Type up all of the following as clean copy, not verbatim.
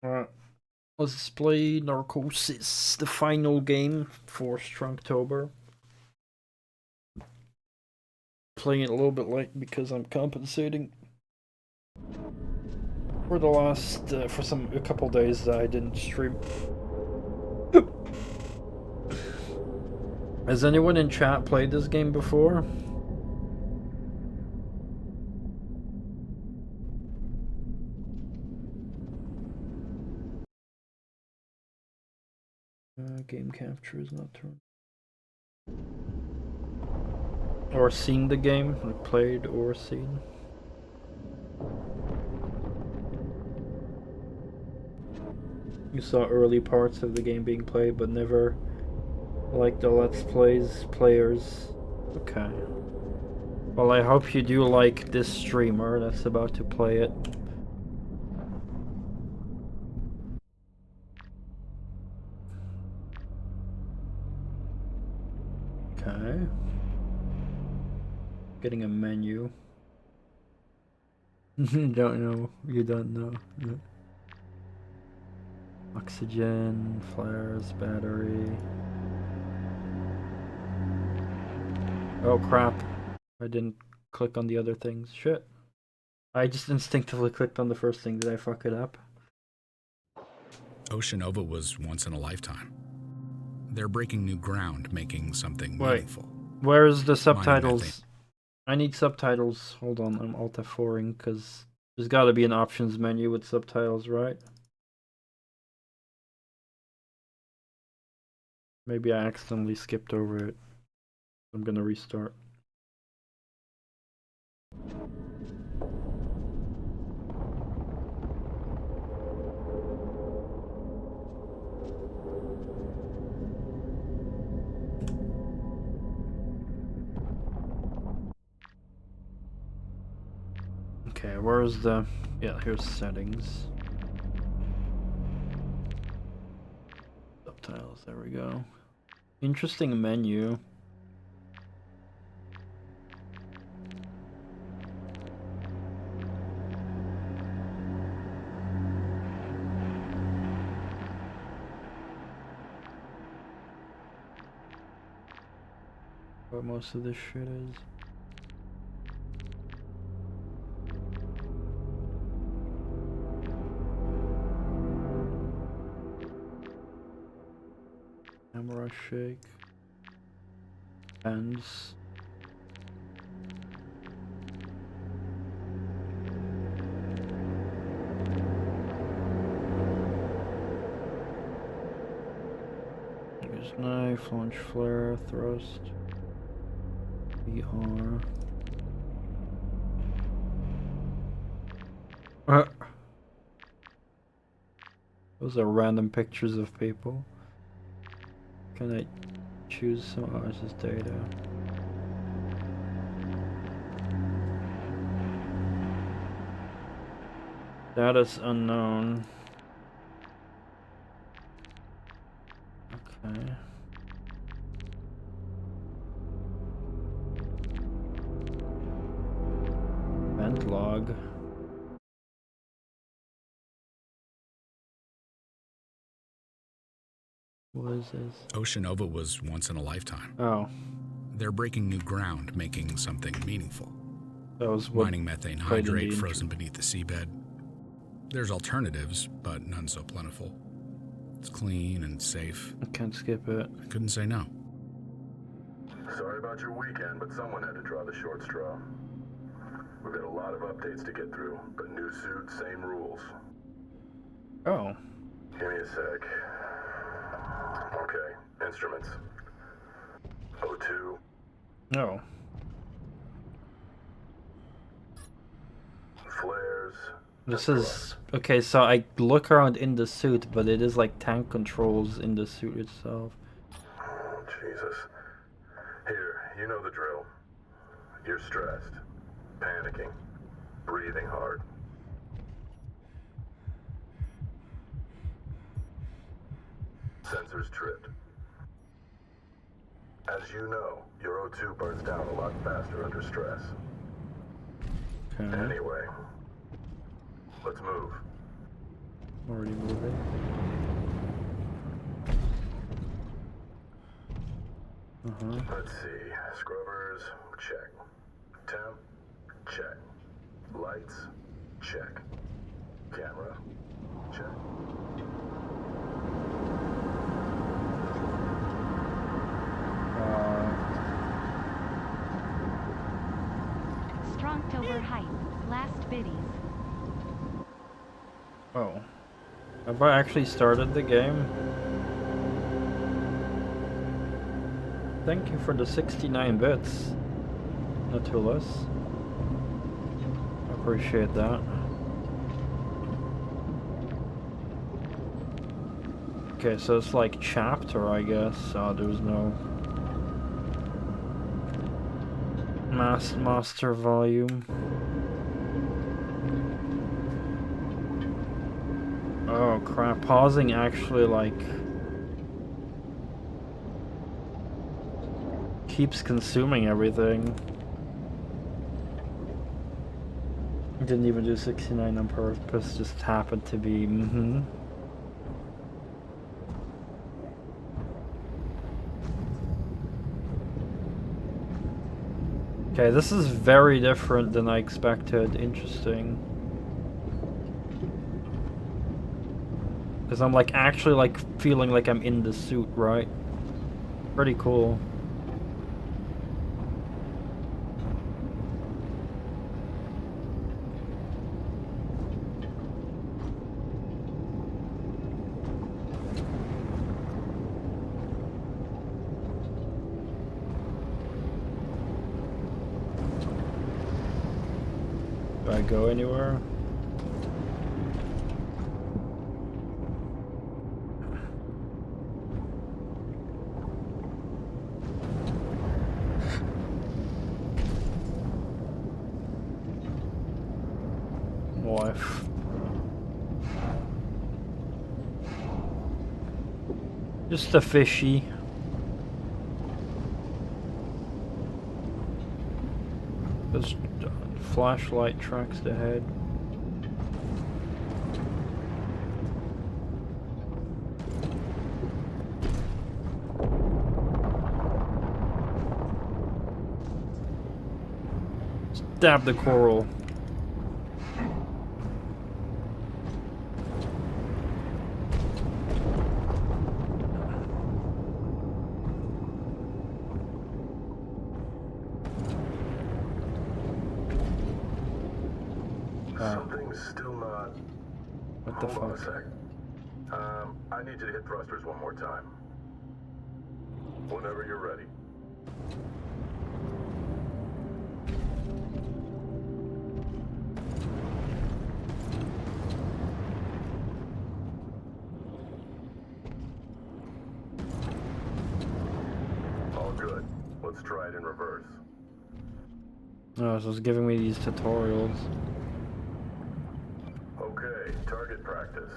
Alright. Let's play Narcosis, the final game for Strunktober. Playing it a little bit late because I'm compensating for the last for a couple days that I didn't stream. Has anyone in chat played this game before? Game capture is not turned. Or seen the game, like played or seen. You saw early parts of the game being played, but never like the Let's Plays players. Okay. Well, I hope you do like this streamer that's about to play it. Okay. Getting a menu. Don't know. You don't know. No. Oxygen, flares, battery. Oh crap. I didn't click on the other things. Shit. I just instinctively clicked on the first thing. Did I fuck it up? Oceanova was once in a lifetime. They're breaking new ground, making something meaningful. Where's the subtitles? I need subtitles. Hold on, I'm Alt F4ing because there's got to be an options menu with subtitles, right? Maybe I accidentally skipped over it. I'm gonna restart. Okay, where's the... Yeah, here's settings. Subtitles, there we go. Interesting menu. What most of this shit is. Camera shake. Pens. There's knife, launch flare, thrust. VR. Those are random pictures of people. Can I choose some? Oh, it's just data. Status unknown. Okay. Event log. What is this? Oceanova was once in a lifetime. Oh. They're breaking new ground, making something meaningful. That was what mining methane hydrate frozen beneath the seabed. There's alternatives, but none so plentiful. It's clean and safe. I can't skip it. I couldn't say no. Sorry about your weekend, but someone had to draw the short straw. We've got a lot of updates to get through, but new suit, same rules. Oh. Give me a sec. Okay, instruments. O2. No. Flares. This is... Okay, so I look around in the suit, but it is like tank controls in the suit itself. Oh, Jesus. Here, you know the drill. You're stressed, panicking, breathing hard. Sensors tripped. As you know, your O2 burns down a lot faster under stress. Okay. Anyway, let's move. Already moving. Let's see. Scrubbers, check. Temp, check. Lights, check. Camera, check. Stronktober hype. Last biddies. Oh. Have I actually started the game? Thank you for the 69 bits. Not too less. I appreciate that. Okay, so it's like chapter, I guess. Oh, there's no master volume. Oh crap, pausing actually like keeps consuming everything. Didn't even do 69 on purpose, just happened to be Okay, this is very different than I expected. Interesting. Because I'm like actually like feeling like I'm in the suit, right? Pretty cool. Do I go anywhere? Wife. Just a fishy. This flashlight tracks the head. Stab the coral. Something's still not... What the Hold on a fuck? sec. I need you to hit thrusters one more time. Whenever you're ready. All good. Let's try it in reverse. Oh, so it's giving me these tutorials. Okay, target practice.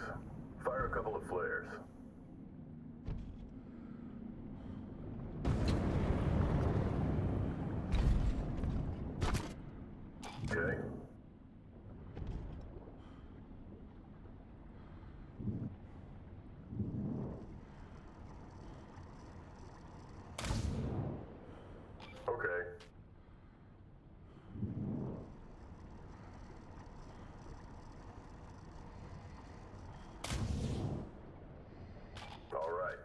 Fire a couple of flares. Okay. Okay. All right.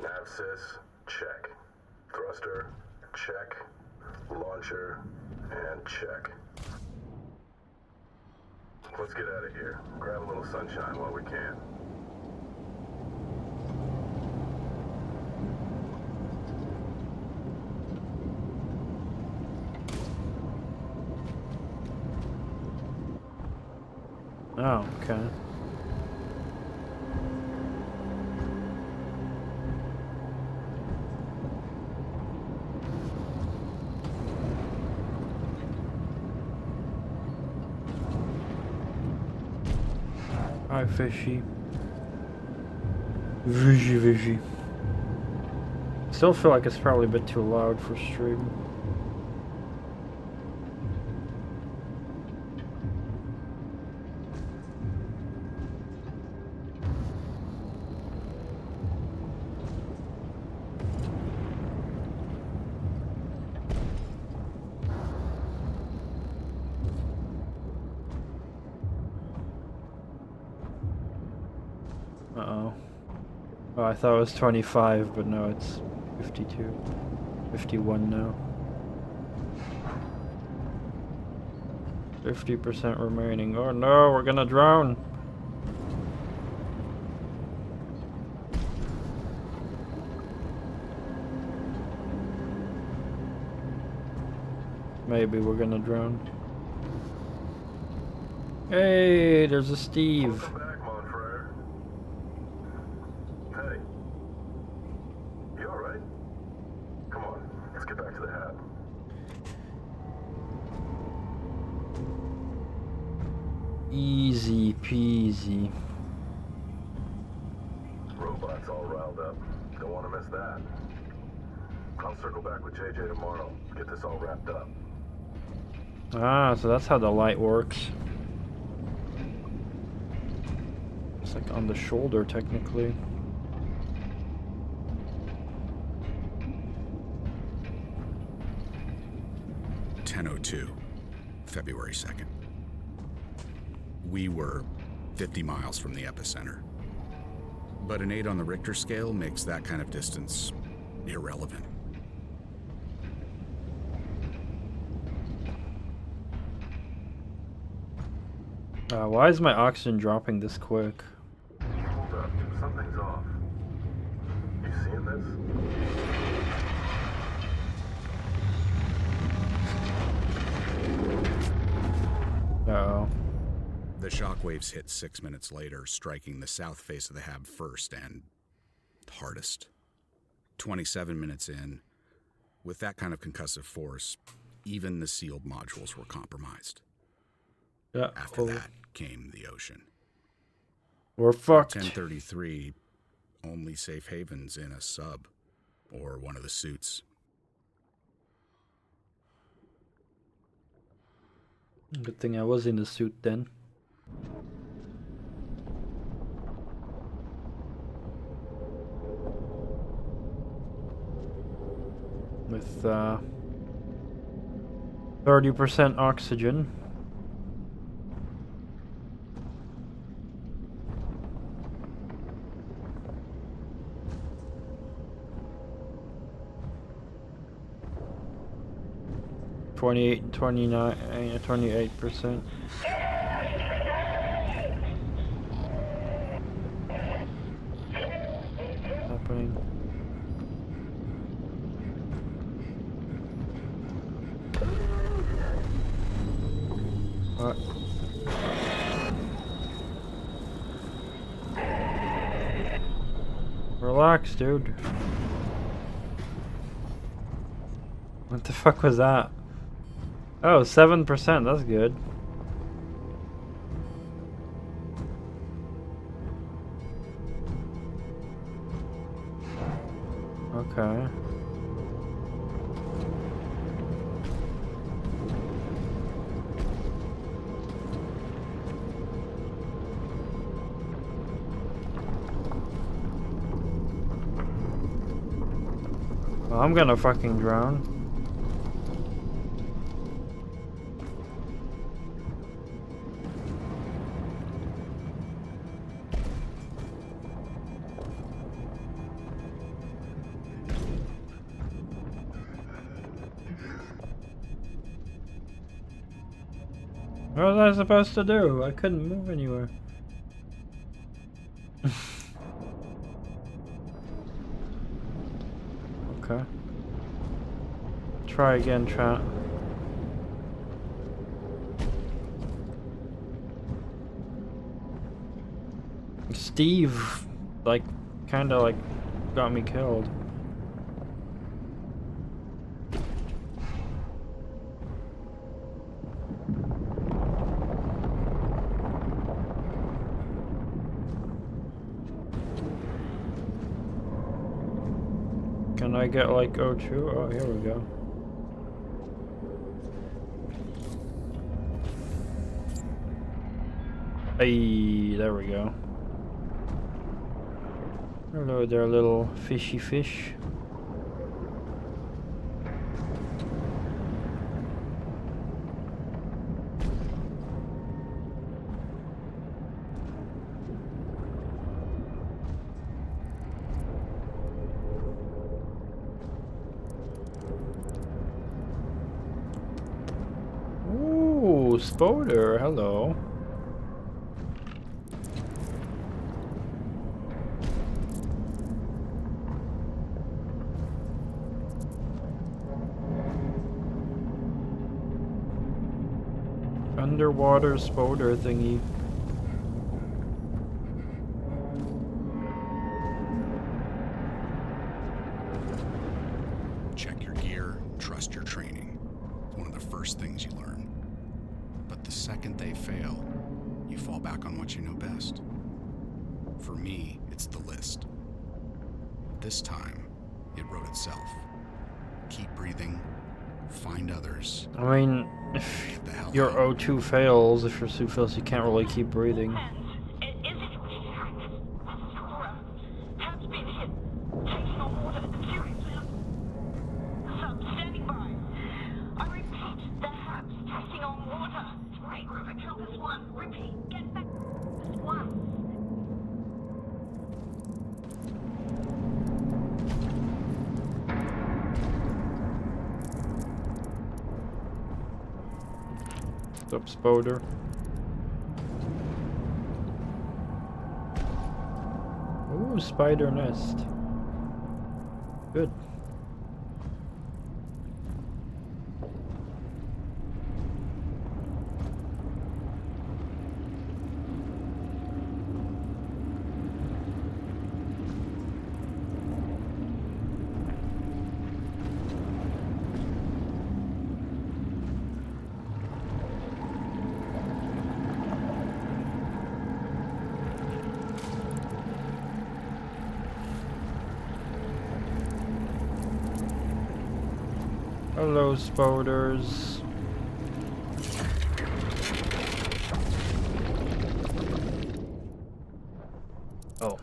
Navsys, check. Thruster, check. Launcher, and check. Let's get out of here. Grab a little sunshine while we can. Oh, okay. Hi, fishy. Fishy. Still feel like it's probably a bit too loud for stream. Uh-oh. Oh, I thought it was 25, but no, it's 52. 51 now. 50% remaining. Oh no, we're gonna drown! Maybe we're gonna drown. Hey, there's a Steve. Welcome back, Monfrere. Hey. You alright? Come on, let's get back to the hab. Easy peasy. Robots all riled up. Don't want to miss that. I'll circle back with JJ tomorrow. Get this all wrapped up. Ah, so that's how the light works. It's like on the shoulder, technically. .10:02, February 2nd. We were 50 miles from the epicenter. But an 8 on the Richter scale makes that kind of distance irrelevant. Why is my oxygen dropping this quick? Hold up, something's off. You seeing this? Uh-oh. The shockwaves hit 6 minutes later, striking the south face of the hab first and hardest. 27 minutes in, with that kind of concussive force, even the sealed modules were compromised. Yeah. After that came the ocean. We're fucked. 10:33, only safe havens in a sub or one of the suits. Good thing I was in the suit then. With 30% oxygen. .28%. Happening. What? Relax, dude. What the fuck was that? Oh, 7%, that's good. Okay. Well, I'm gonna fucking drown. What was I supposed to do? I couldn't move anywhere. Okay. Try again, chat. Steve, like, kinda like, got me killed. Can I get like O2? Oh, here we go. Hey, there we go. Hello there, little fishy fish. Oh, Spoder, hello. Underwater Spoder thingy. Check your gear, trust your training. It's one of the first things you learn. But the second they fail, you fall back on what you know best. For me, it's the list. This time, it wrote itself. Keep breathing, find others. I mean, if Get the hell your out. O2 fails, if your suit fails, you can't really keep breathing. Up, Spoder. Ooh, spider nest. Good. Hello, Spoders. Oh.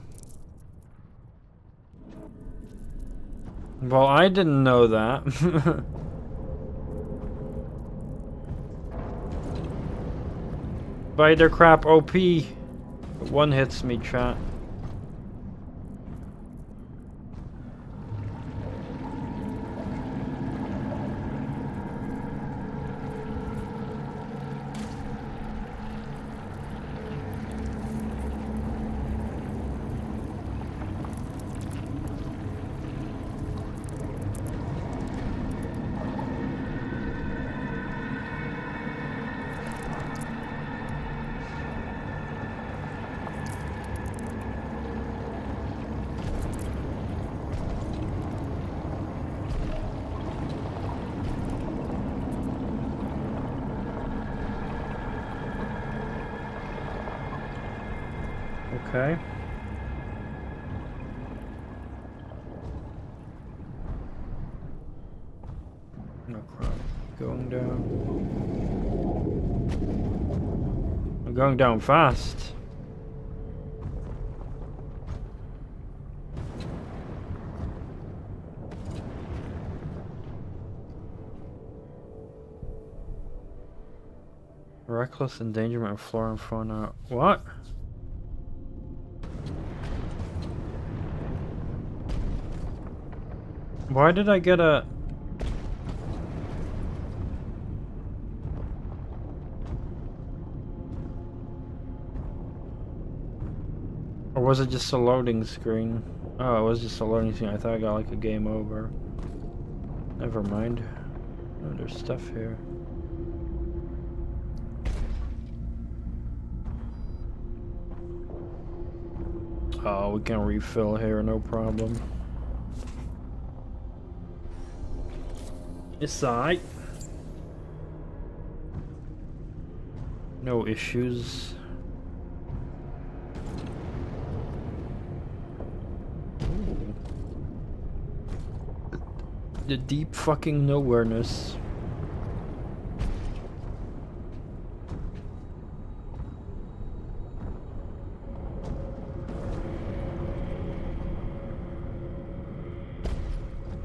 Well, I didn't know that. Spider crap OP. One hits me, chat. Okay. No crap. Going down. I'm going down fast. Reckless endangerment of flora and fauna. What? Why did I get a... Or was it just a loading screen? Oh, it was just a loading screen. I thought I got like a game over. Never mind. Oh, there's stuff here. Oh, we can refill here, no problem. It's alright. No issues. Ooh. The deep fucking nowhereness.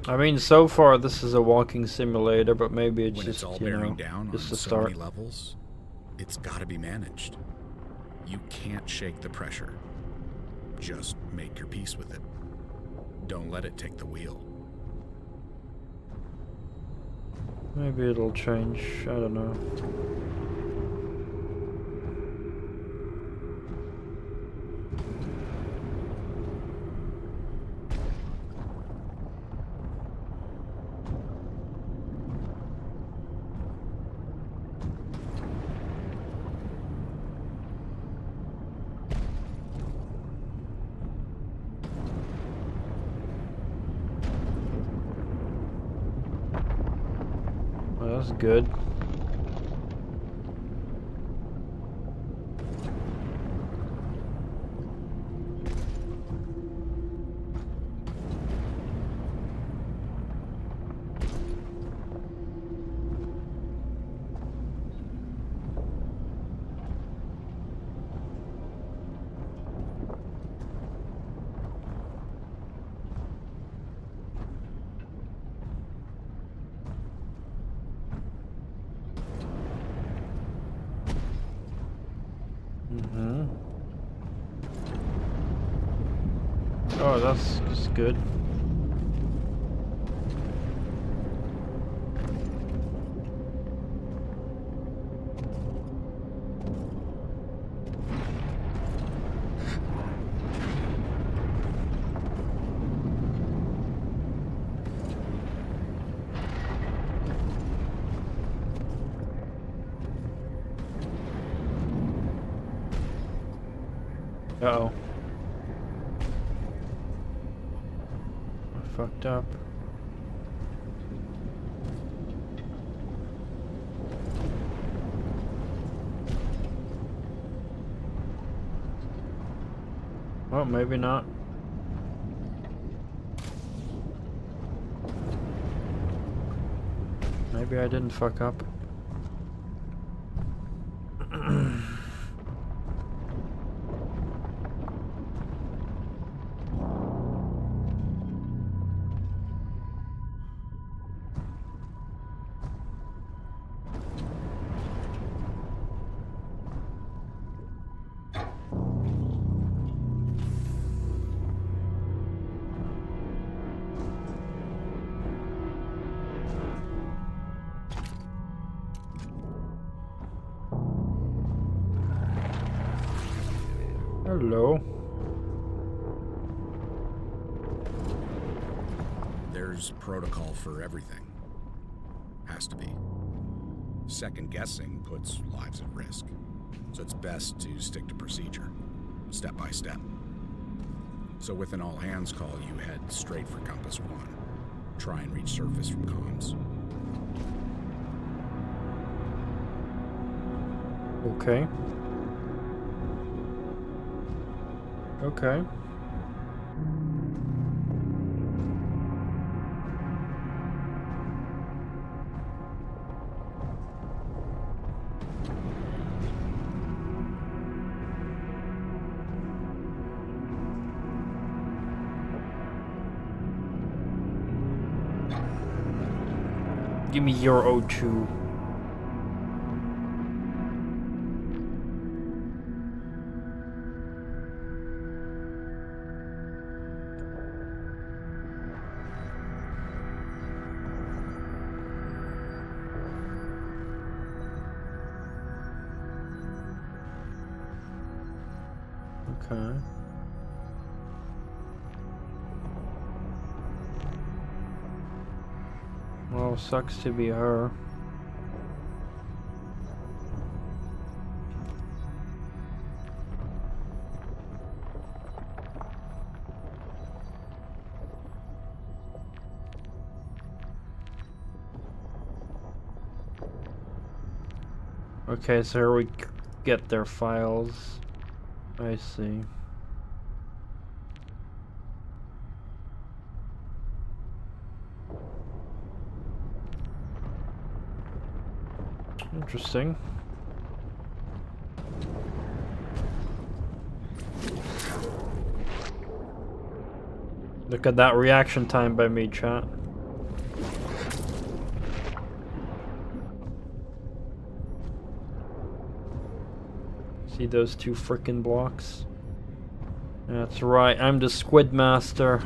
I mean, so far this is a walking simulator, but maybe it's When just, it's all you know, bearing down just on to so start. many levels, it's got to be managed. You can't shake the pressure. Just make your peace with it. Don't let it take the wheel. Maybe it'll change. I don't know. That's good. Oh, that's just good. Uh-oh. I fucked up. Well, maybe not. Maybe I didn't fuck up. Hello. There's protocol for everything. Has to be. Second guessing puts lives at risk. So it's best to stick to procedure, step by step. So with an all-hands call, you head straight for Compass 1. Try and reach surface from comms. Okay. Okay. Give me your O2. Okay. Well, sucks to be her. Okay, so here we get their files. I see. Interesting. Look at that reaction time by me, chat. See those two frickin' blocks? That's right, I'm the Squid Master.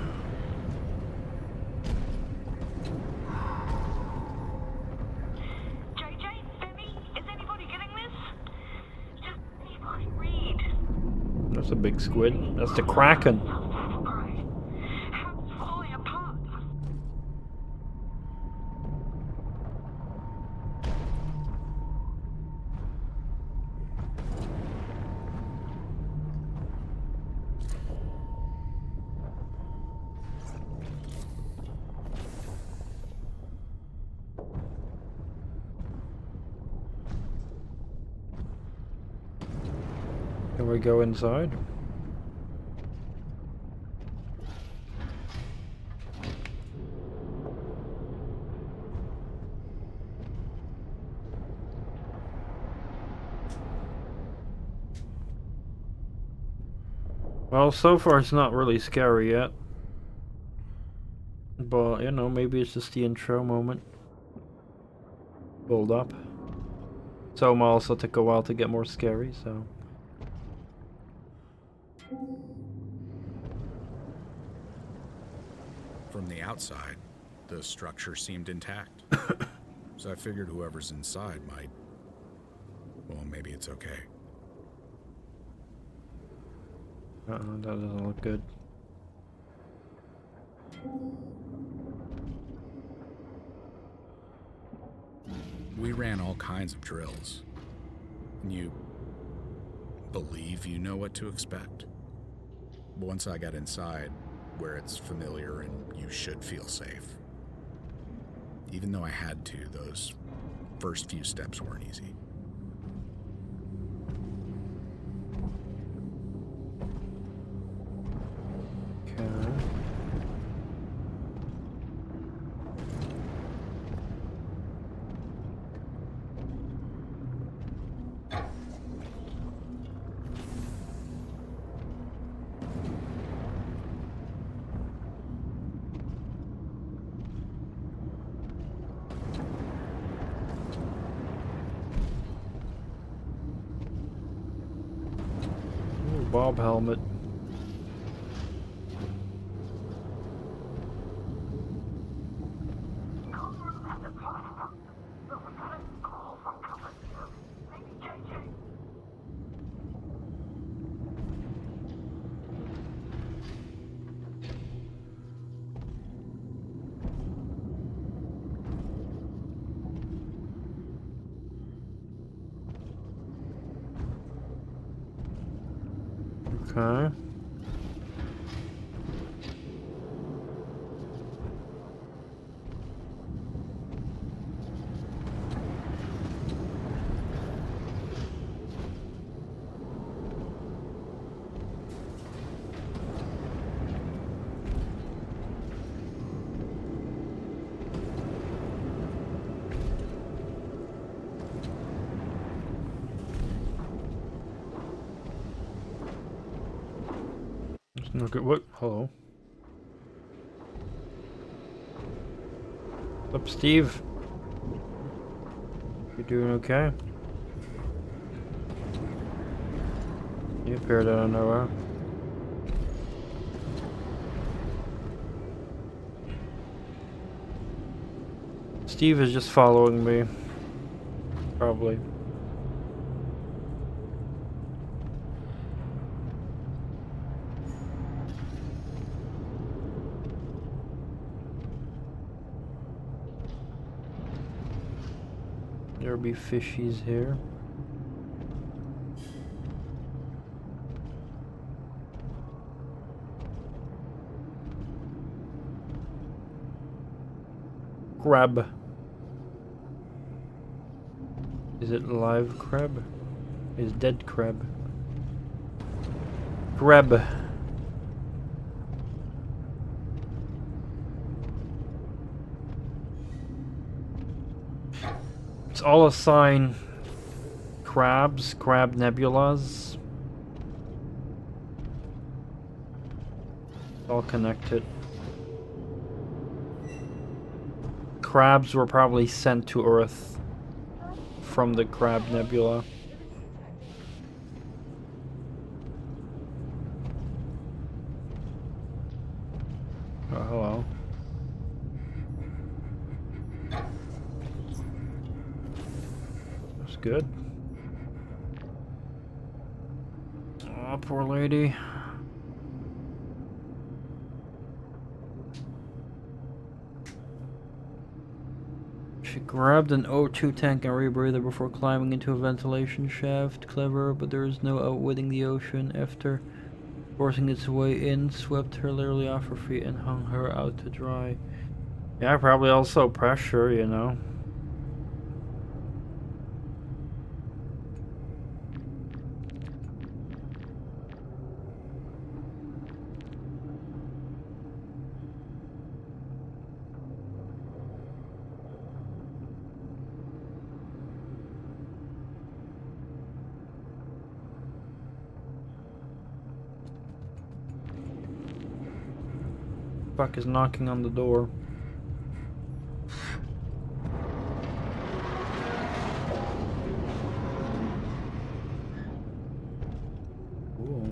That's a big squid. That's the Kraken. Can we go inside? Well, so far it's not really scary yet. But, you know, maybe it's just the intro moment. Build up. Soma also took a while to get more scary, so... From the outside, the structure seemed intact. So I figured whoever's inside might... Well, maybe it's okay. That doesn't look good. We ran all kinds of drills. And you believe you know what to expect. But once I got inside, where it's familiar and you should feel safe. Even though I had to, those first few steps weren't easy. Bob helmet. Okay. Look at what? Hello. What's up, Steve? You doing okay? You appeared out of nowhere. Steve is just following me. Probably. There'll be fishies here. Crab. Is it live crab? Is dead crab? Crab. It's all assigned crabs, crab nebulas. It's all connected. Crabs were probably sent to Earth from the Crab Nebula. Oh, hello. That's good. Oh, poor lady. She grabbed an O2 tank and rebreather before climbing into a ventilation shaft. Clever, but there is no outwitting the ocean. After forcing its way in, swept her literally off her feet and hung her out to dry. Yeah, probably also pressure, you know. fuck is knocking on the door? Ooh.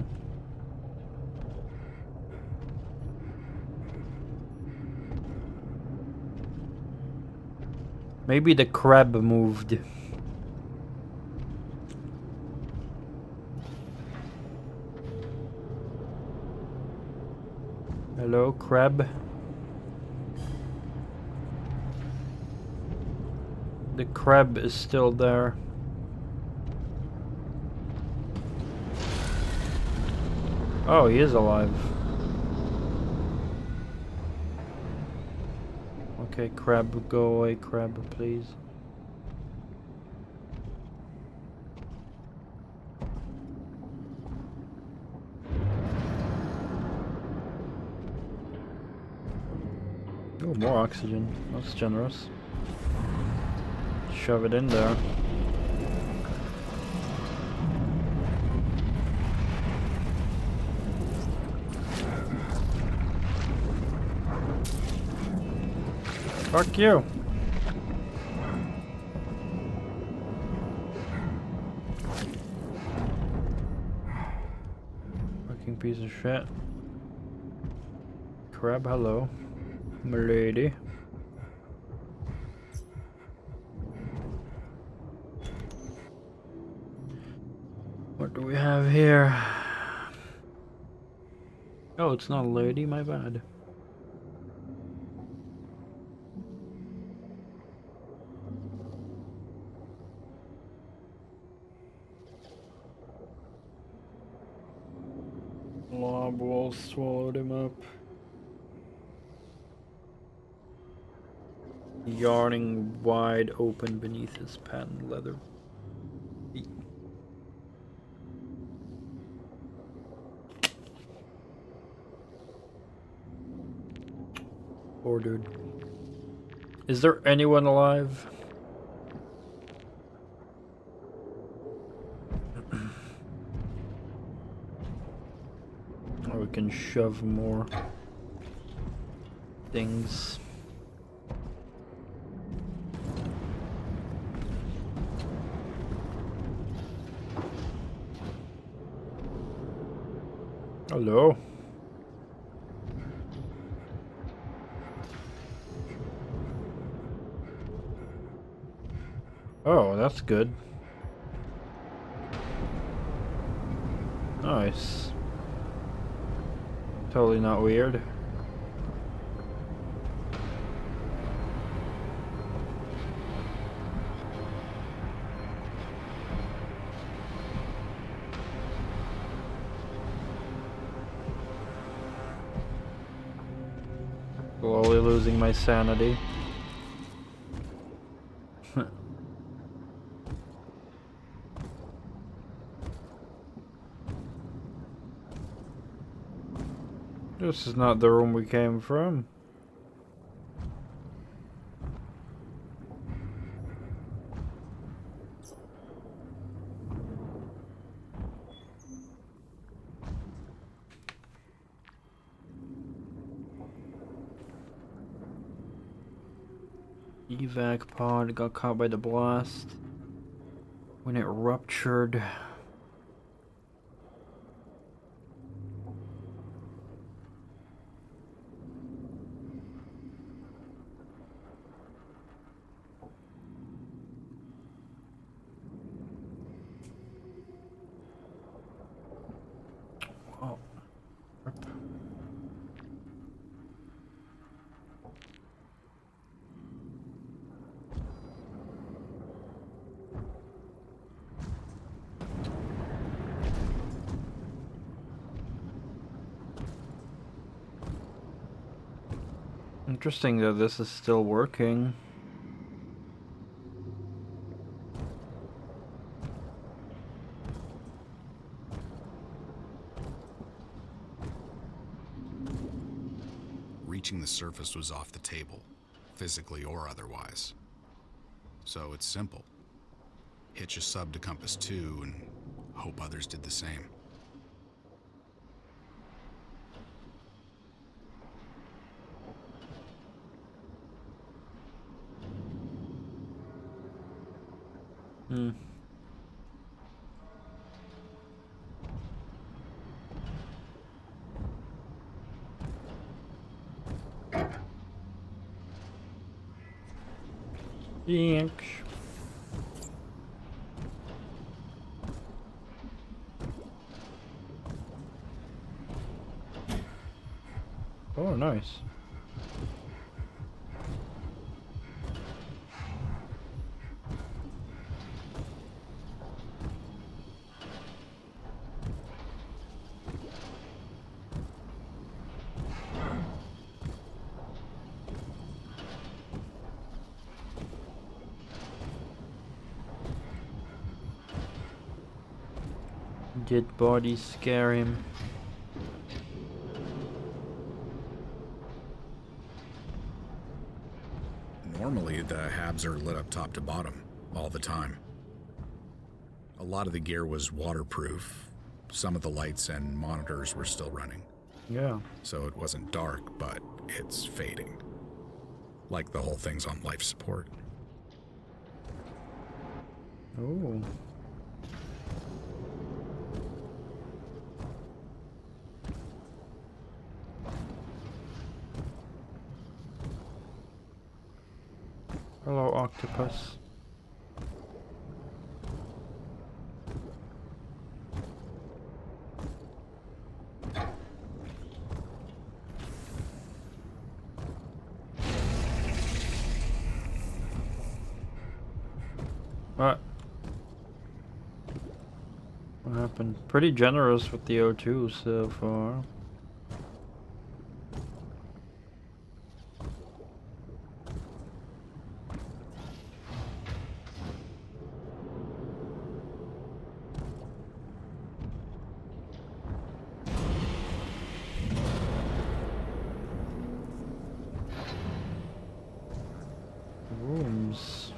Maybe the crab moved. Hello, crab. The crab is still there. Oh, he is alive. Okay, crab, go away, crab, please. Oh, more oxygen. That's generous. Shove it in there. Fuck you. Fucking piece of shit. Crab, hello. M'lady. What do we have here? Oh, it's not a lady, my bad. Lob wall swallowed him up. Yawning wide open beneath his patent leather feet. Poor dude. Is there anyone alive? Or we can shove more things. Hello. Oh, that's good. Nice. Totally not weird. Slowly losing my sanity. This is not the room we came from. Evac pod got caught by the blast when it ruptured. Oh. Interesting that this is still working. Reaching the surface was off the table, physically or otherwise. So it's simple. Hitch a sub to compass 2 and hope others did the same. Hmm. Thanks. Oh, nice. Dead bodies scare him. Normally, the habs are lit up top to bottom, all the time. A lot of the gear was waterproof. Some of the lights and monitors were still running. Yeah. So it wasn't dark, but it's fading. Like the whole thing's on life support. Oh. Hello, octopus. What? What happened? Pretty generous with the O2 so far. Rooms.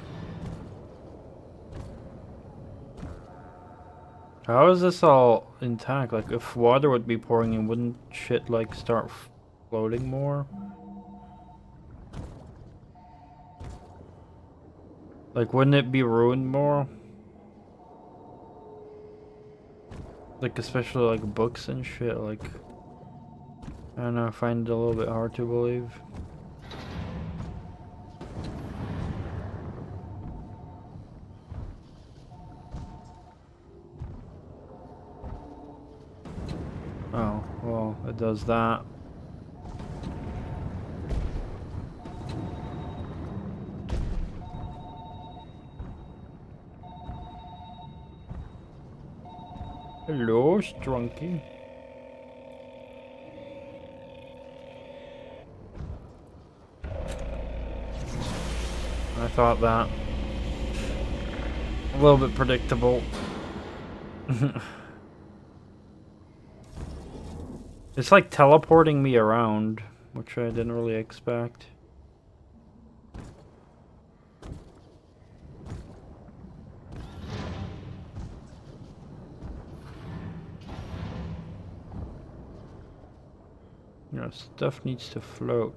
How is this all intact? Like, if water would be pouring in, wouldn't shit, like, start floating more? Like, wouldn't it be ruined more? Like, especially, like, books and shit, like... I don't know, I find it a little bit hard to believe. Oh, well, it does that. Hello, STRONKI. I thought that. A little bit predictable. It's like teleporting me around, which I didn't really expect. You know, stuff needs to float.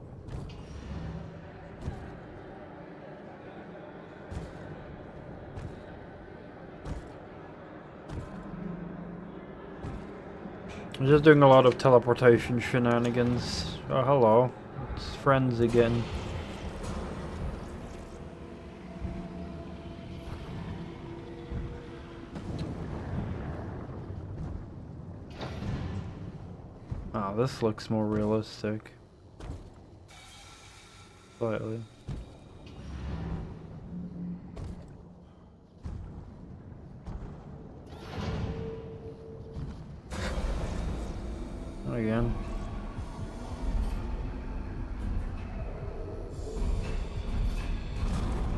I'm just doing a lot of teleportation shenanigans. Oh, hello. It's friends again. Oh, this looks more realistic. Slightly. Again.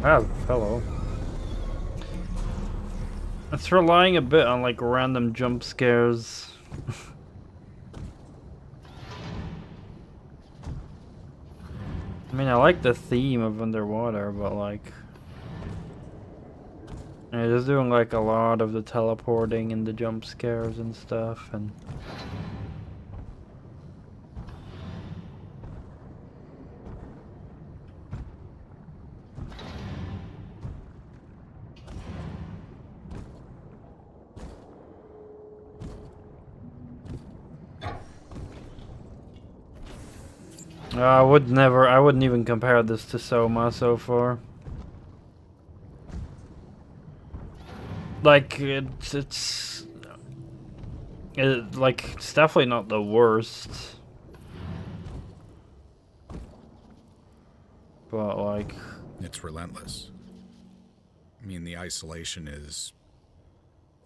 Ah, hello. It's relying a bit on like random jump scares. I mean, I like the theme of underwater, but like... Yeah, just doing like a lot of the teleporting and the jump scares and stuff, and... I wouldn't even compare this to Soma so far. Like, it's definitely not the worst. But, like... It's relentless. I mean, the isolation is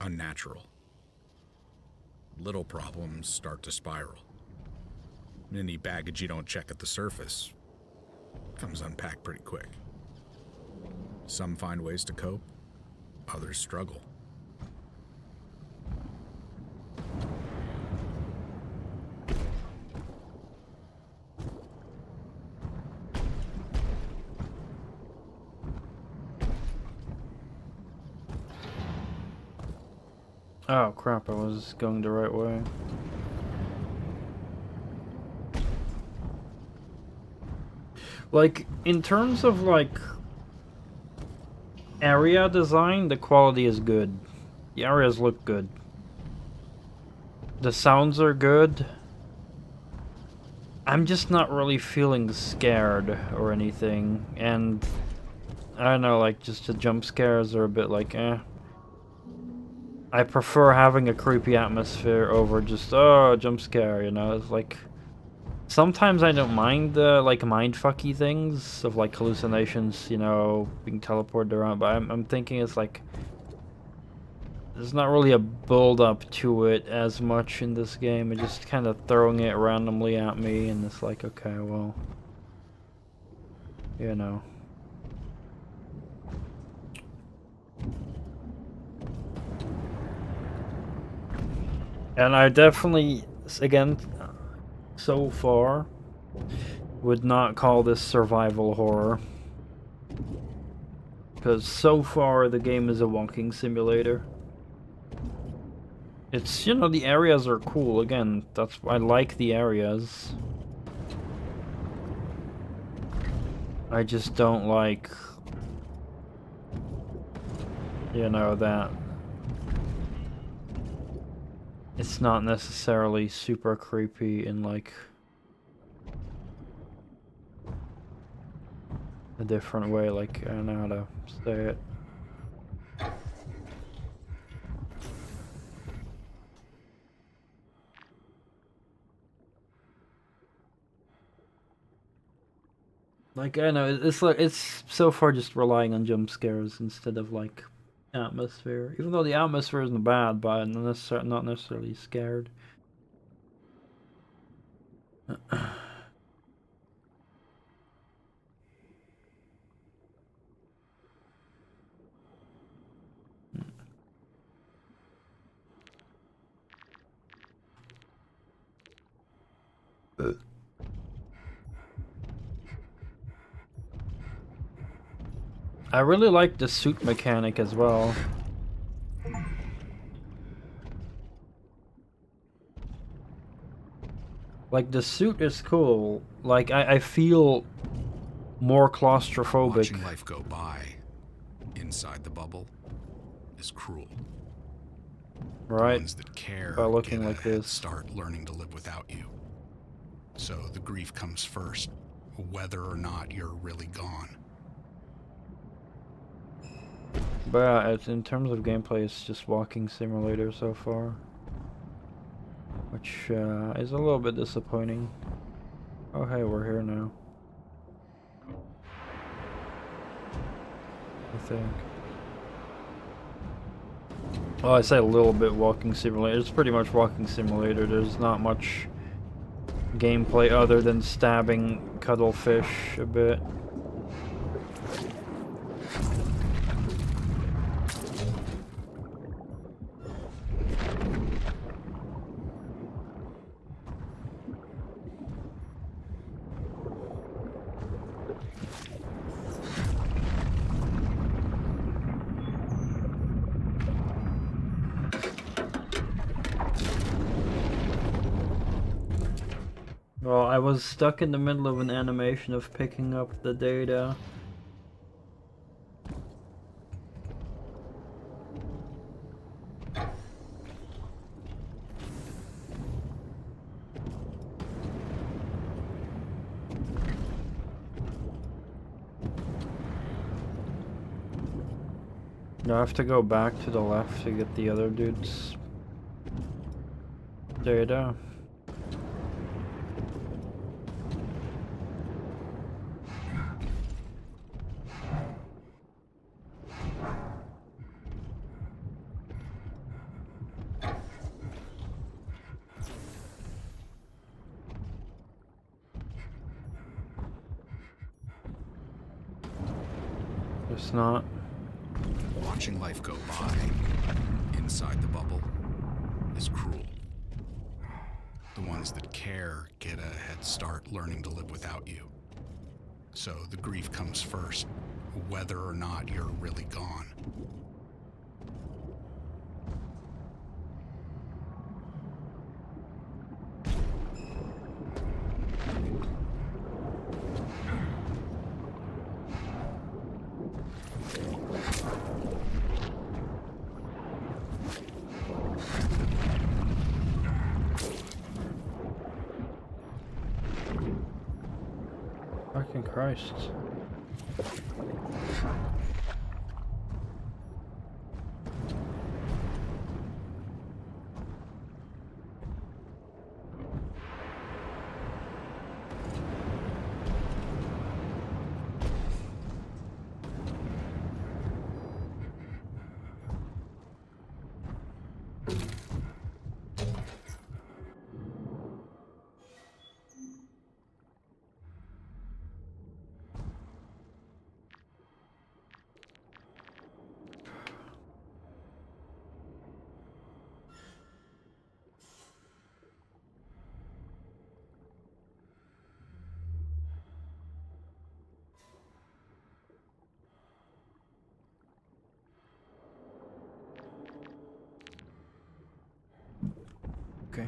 unnatural. Little problems start to spiral. Any baggage you don't check at the surface comes unpacked pretty quick. Some find ways to cope, others struggle. Oh crap, I was going the right way. Like, in terms of, like, area design, the quality is good. The areas look good. The sounds are good. I'm just not really feeling scared or anything, and I don't know, like, just the jump scares are a bit like, eh. I prefer having a creepy atmosphere over just, oh, jump scare, you know? It's like, sometimes I don't mind the, like, mindfucky things of, like, hallucinations, you know, being teleported around, but I'm thinking it's like, there's not really a build-up to it as much in this game. It's just kind of throwing it randomly at me, and it's like, okay, well, you know. And I definitely, again, so far, would not call this survival horror. Because so far, the game is a walking simulator. It's, you know, the areas are cool. Again, that's I like the areas. I just don't like, you know, that it's not necessarily super creepy in, like, a different way. Like, I don't know how to say it. Like, I know, it's like, it's so far just relying on jump scares instead of, like, atmosphere. Even though the atmosphere isn't bad, but I'm not necessarily scared. I really like the suit mechanic as well. Like, the suit is cool. Like, I feel more claustrophobic. Watching life go by inside the bubble is cruel. Right? The ones that care By looking get a like head this. start learning to live without you. So the grief comes first, whether or not you're really gone. But yeah, in terms of gameplay, it's just walking simulator so far. Which is a little bit disappointing. Oh hey, we're here now. I think. Oh, I say a little bit walking simulator. It's pretty much walking simulator. There's not much gameplay other than stabbing cuttlefish a bit. Well, I was stuck in the middle of an animation of picking up the data. I have to go back to the left to get the other dude's data. It's not. Watching life go by inside the bubble is cruel. The ones that care get a head start learning to live without you. So the grief comes first, whether or not you're really gone. Fucking Christ. Okay.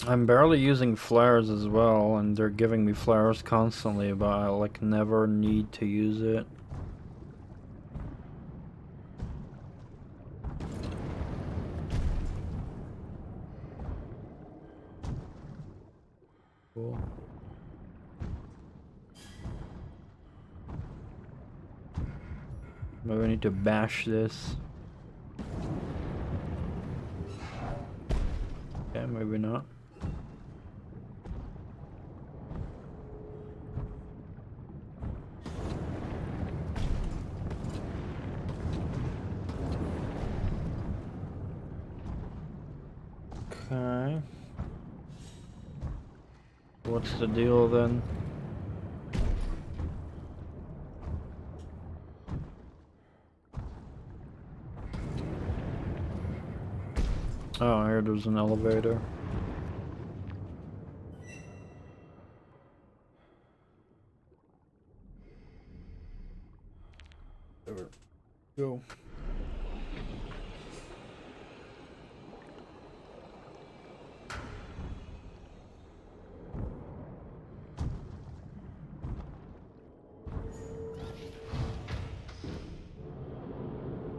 I'm barely using flares as well, and they're giving me flares constantly, but I like never need to use it. Cool. Maybe I need to bash this. Yeah, maybe not. Okay. What's the deal then? Oh, here there's an elevator. There we go.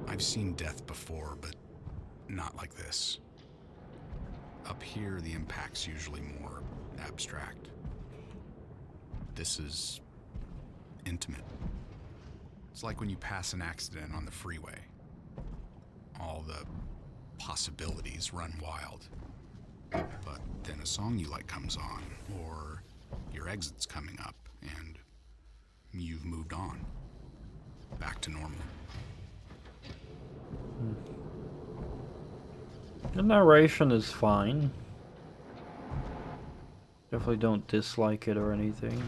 I've seen death before, but not like this. Up here, the impact's usually more abstract. This is intimate. It's like when you pass an accident on the freeway. All the possibilities run wild. But then a song you like comes on, or your exit's coming up, and you've moved on. Back to normal. The narration is fine. Definitely don't dislike it or anything.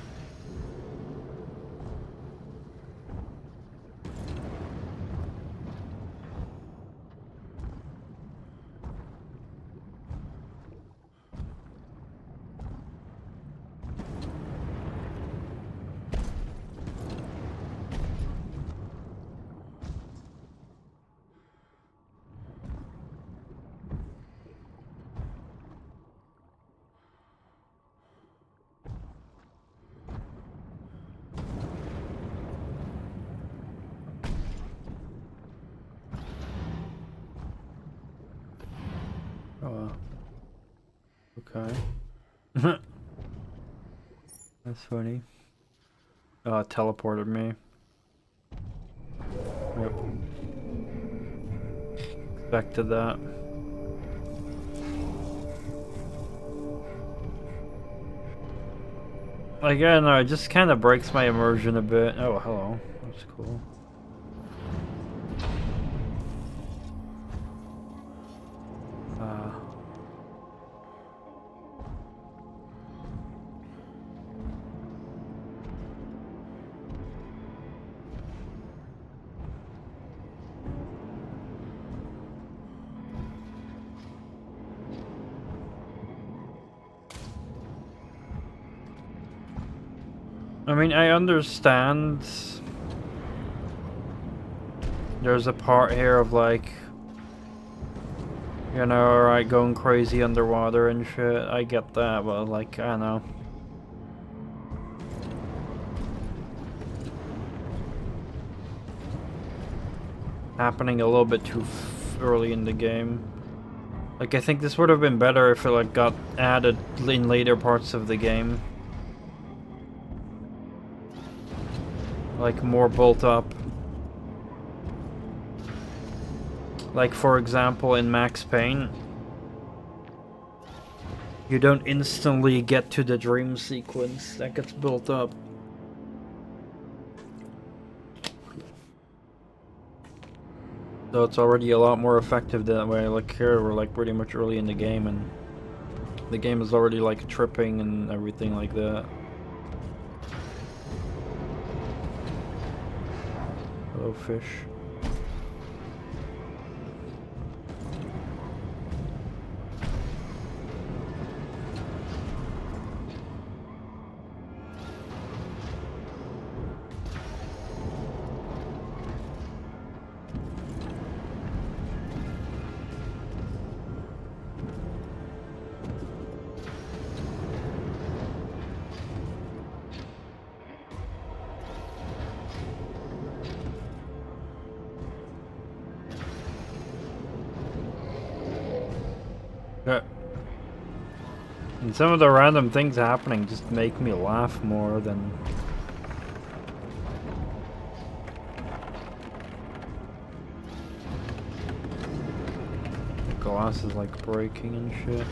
Oh, okay. That's funny. Teleported me. Yep. Expected that. Like, I don't know, it just kind of breaks my immersion a bit. Oh, hello. That's cool. I mean, I understand there's a part here of like, you know, alright, going crazy underwater and shit. I get that, but like, I don't know. Happening a little bit too early in the game. Like, I think this would have been better if it like got added in later parts of the game. Like, more built up. Like, for example, in Max Payne, you don't instantly get to the dream sequence. That gets built up. So it's already a lot more effective that way. Like here, we're like pretty much early in the game, and the game is already like tripping and everything like that. Hello, fish. Yeah. And some of the random things happening just make me laugh more than... The glass is like breaking and shit.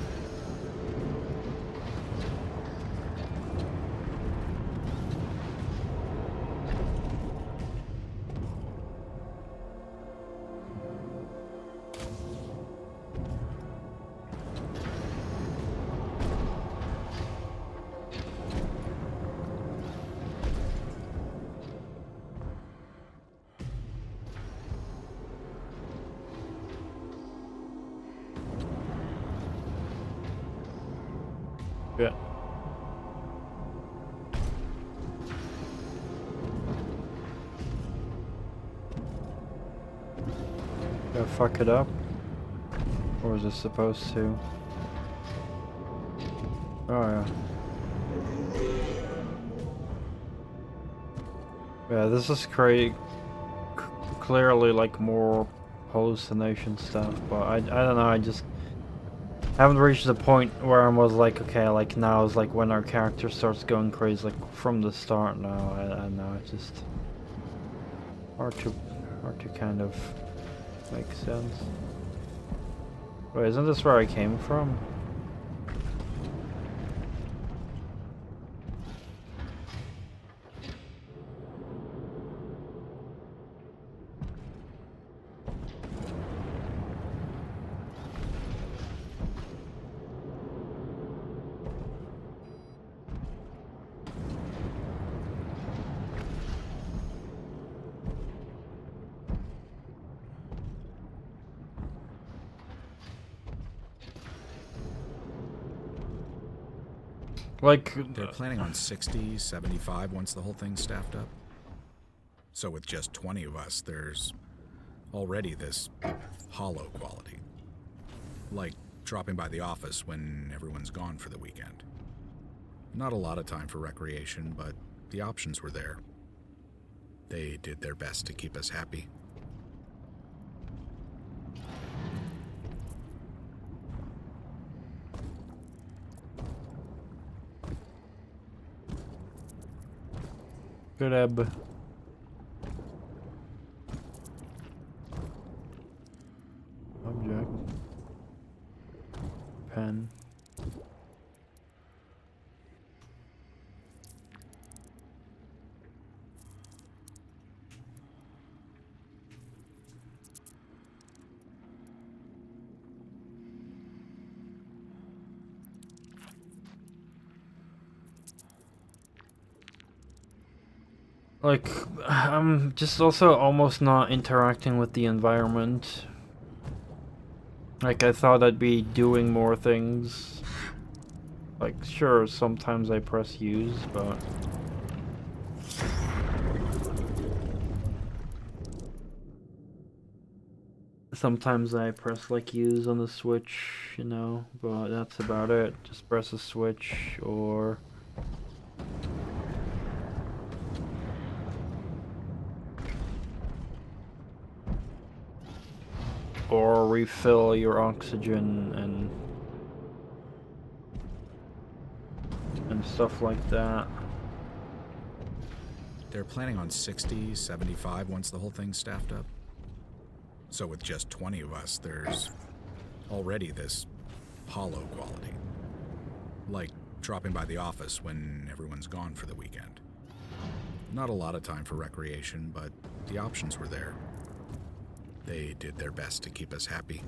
Yeah. Did I fuck it up? Or was it supposed to? Oh yeah. Yeah, this is clearly like more hallucination stuff, but I don't know, I just haven't reached the point where I was like, okay, like now is like when our character starts going crazy, like from the start now. I know, it's just hard to kind of make sense. Wait, isn't this where I came from? Like, They're planning on 60, 75 once the whole thing's staffed up. So with just 20 of us, there's already this hollow quality. Like dropping by the office when everyone's gone for the weekend. Not a lot of time for recreation, but the options were there. They did their best to keep us happy. Grab. Object. Pen. Like, I'm just also almost not interacting with the environment. Like, I thought I'd be doing more things. Like, sure, sometimes I press use, but... Sometimes I press, like, use on the Switch, you know, but that's about it. Just press a switch, or... Or refill your oxygen and stuff like that. They're planning on 60, 75 once the whole thing's staffed up. So with just 20 of us, there's already this hollow quality. Like dropping by the office when everyone's gone for the weekend. Not a lot of time for recreation, but the options were there. They did their best to keep us happy.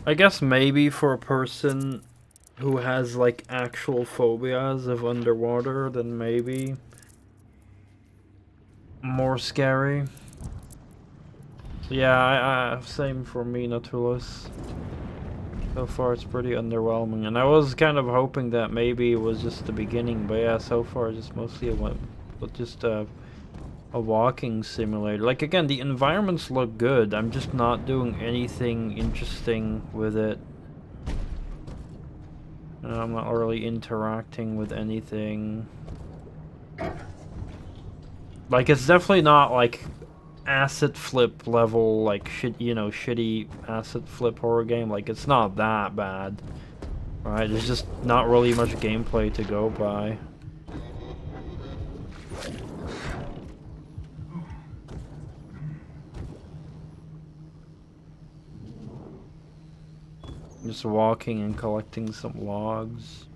I guess maybe for a person who has like actual phobias of underwater, then maybe more scary. Yeah, same for me, Natulus. So far it's pretty underwhelming, and I was kind of hoping that maybe it was just the beginning, but yeah, so far just mostly a walking simulator. Like, again, the environments look good. I'm just not doing anything interesting with it. And I'm not really interacting with anything. Like, it's definitely not like asset flip level, like shitty asset flip horror game. Like, it's not that bad. Right? There's just not really much gameplay to go by. Just walking and collecting some logs.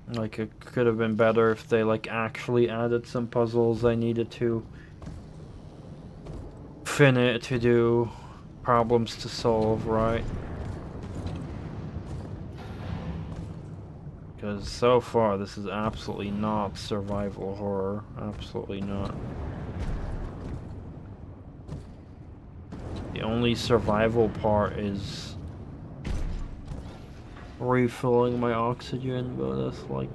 Like, it could have been better if they like actually added some puzzles I needed to do, problems to solve, right? Because so far, this is absolutely not survival horror. Absolutely not. The only survival part is refilling my oxygen, but that's like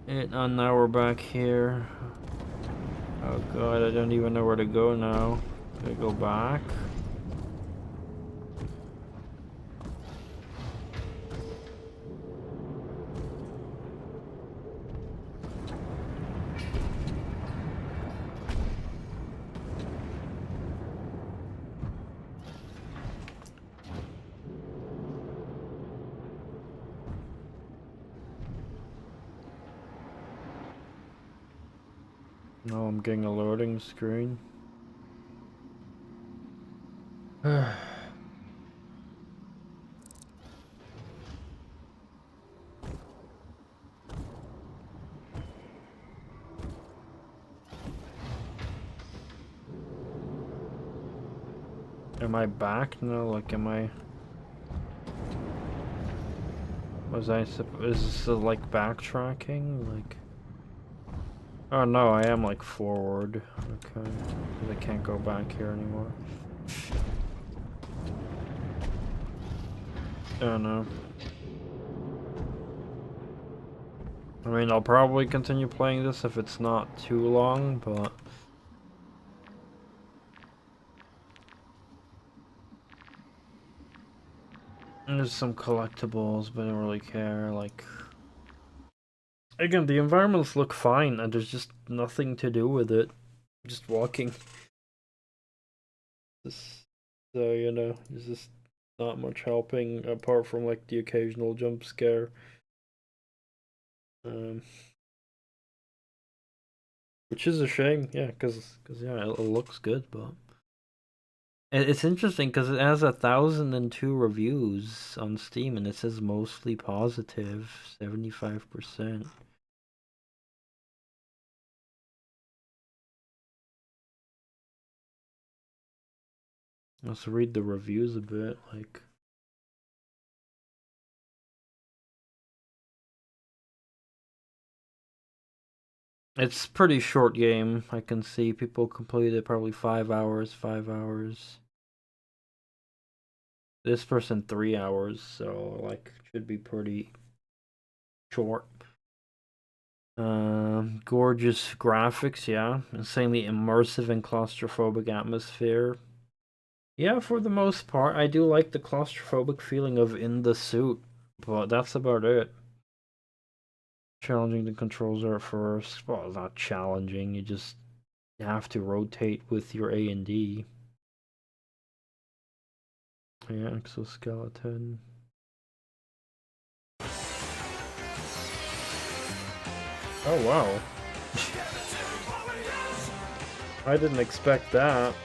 it. And now we're back here. Oh god, I don't even know where to go now. Do I go back? No, I'm getting a loading screen. Am I back now? Like, am I... is this like backtracking? Like... Oh no, I am like forward. Okay. 'Cause I can't go back here anymore. Oh no. I mean, I'll probably continue playing this if it's not too long, but... There's some collectibles, but I don't really care, like... Again, the environments look fine, and there's just nothing to do with it. Just walking. So, you know, there's just not much helping, apart from, like, the occasional jump scare. Which is a shame, yeah, because yeah, it looks good, but... It's interesting because it has 1,002 reviews on Steam and it says mostly positive, 75%. Let's read the reviews a bit, like... It's pretty short game. I can see people complete it probably 5 hours, 5 hours. This person 3 hours, so like should be pretty short. Gorgeous graphics, yeah. Insanely immersive and claustrophobic atmosphere. Yeah, for the most part, I do like the claustrophobic feeling of in the suit, but that's about it. Challenging the controls are at first. Well, it's not challenging, you just have to rotate with your A and D. Yeah, exoskeleton. Oh wow. I didn't expect that.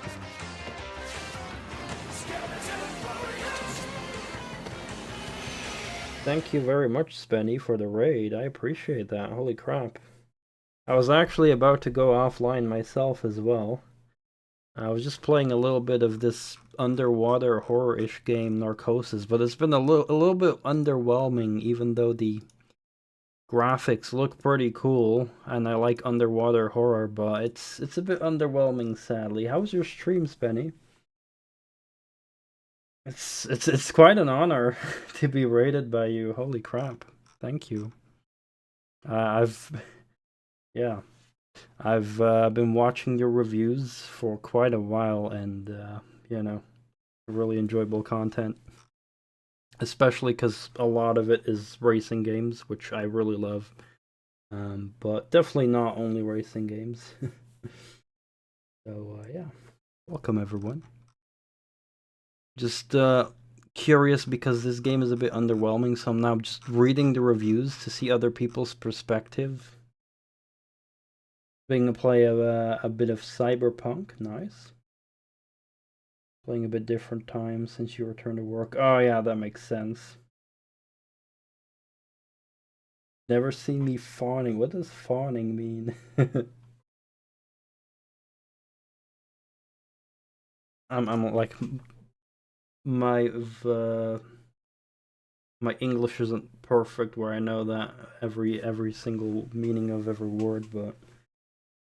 Thank you very much, Spenny, for the raid. I appreciate that. Holy crap. I was actually about to go offline myself as well. I was just playing a little bit of this underwater horror-ish game, Narcosis, but it's been a little bit underwhelming, even though the graphics look pretty cool, and I like underwater horror, but it's a bit underwhelming, sadly. How's your stream, Spenny? It's quite an honor to be rated by you. Holy crap! Thank you. Yeah, I've been watching your reviews for quite a while, and you know, really enjoyable content. Especially because a lot of it is racing games, which I really love. But definitely not only racing games. So yeah, welcome everyone. Just curious because this game is a bit underwhelming, so I'm now just reading the reviews to see other people's perspective. Being to play a bit of Cyberpunk, nice. Playing a bit different time since you returned to work. Oh yeah, that makes sense. Never seen me fawning. What does fawning mean? I'm like my my English isn't perfect where I know that every single meaning of every word, but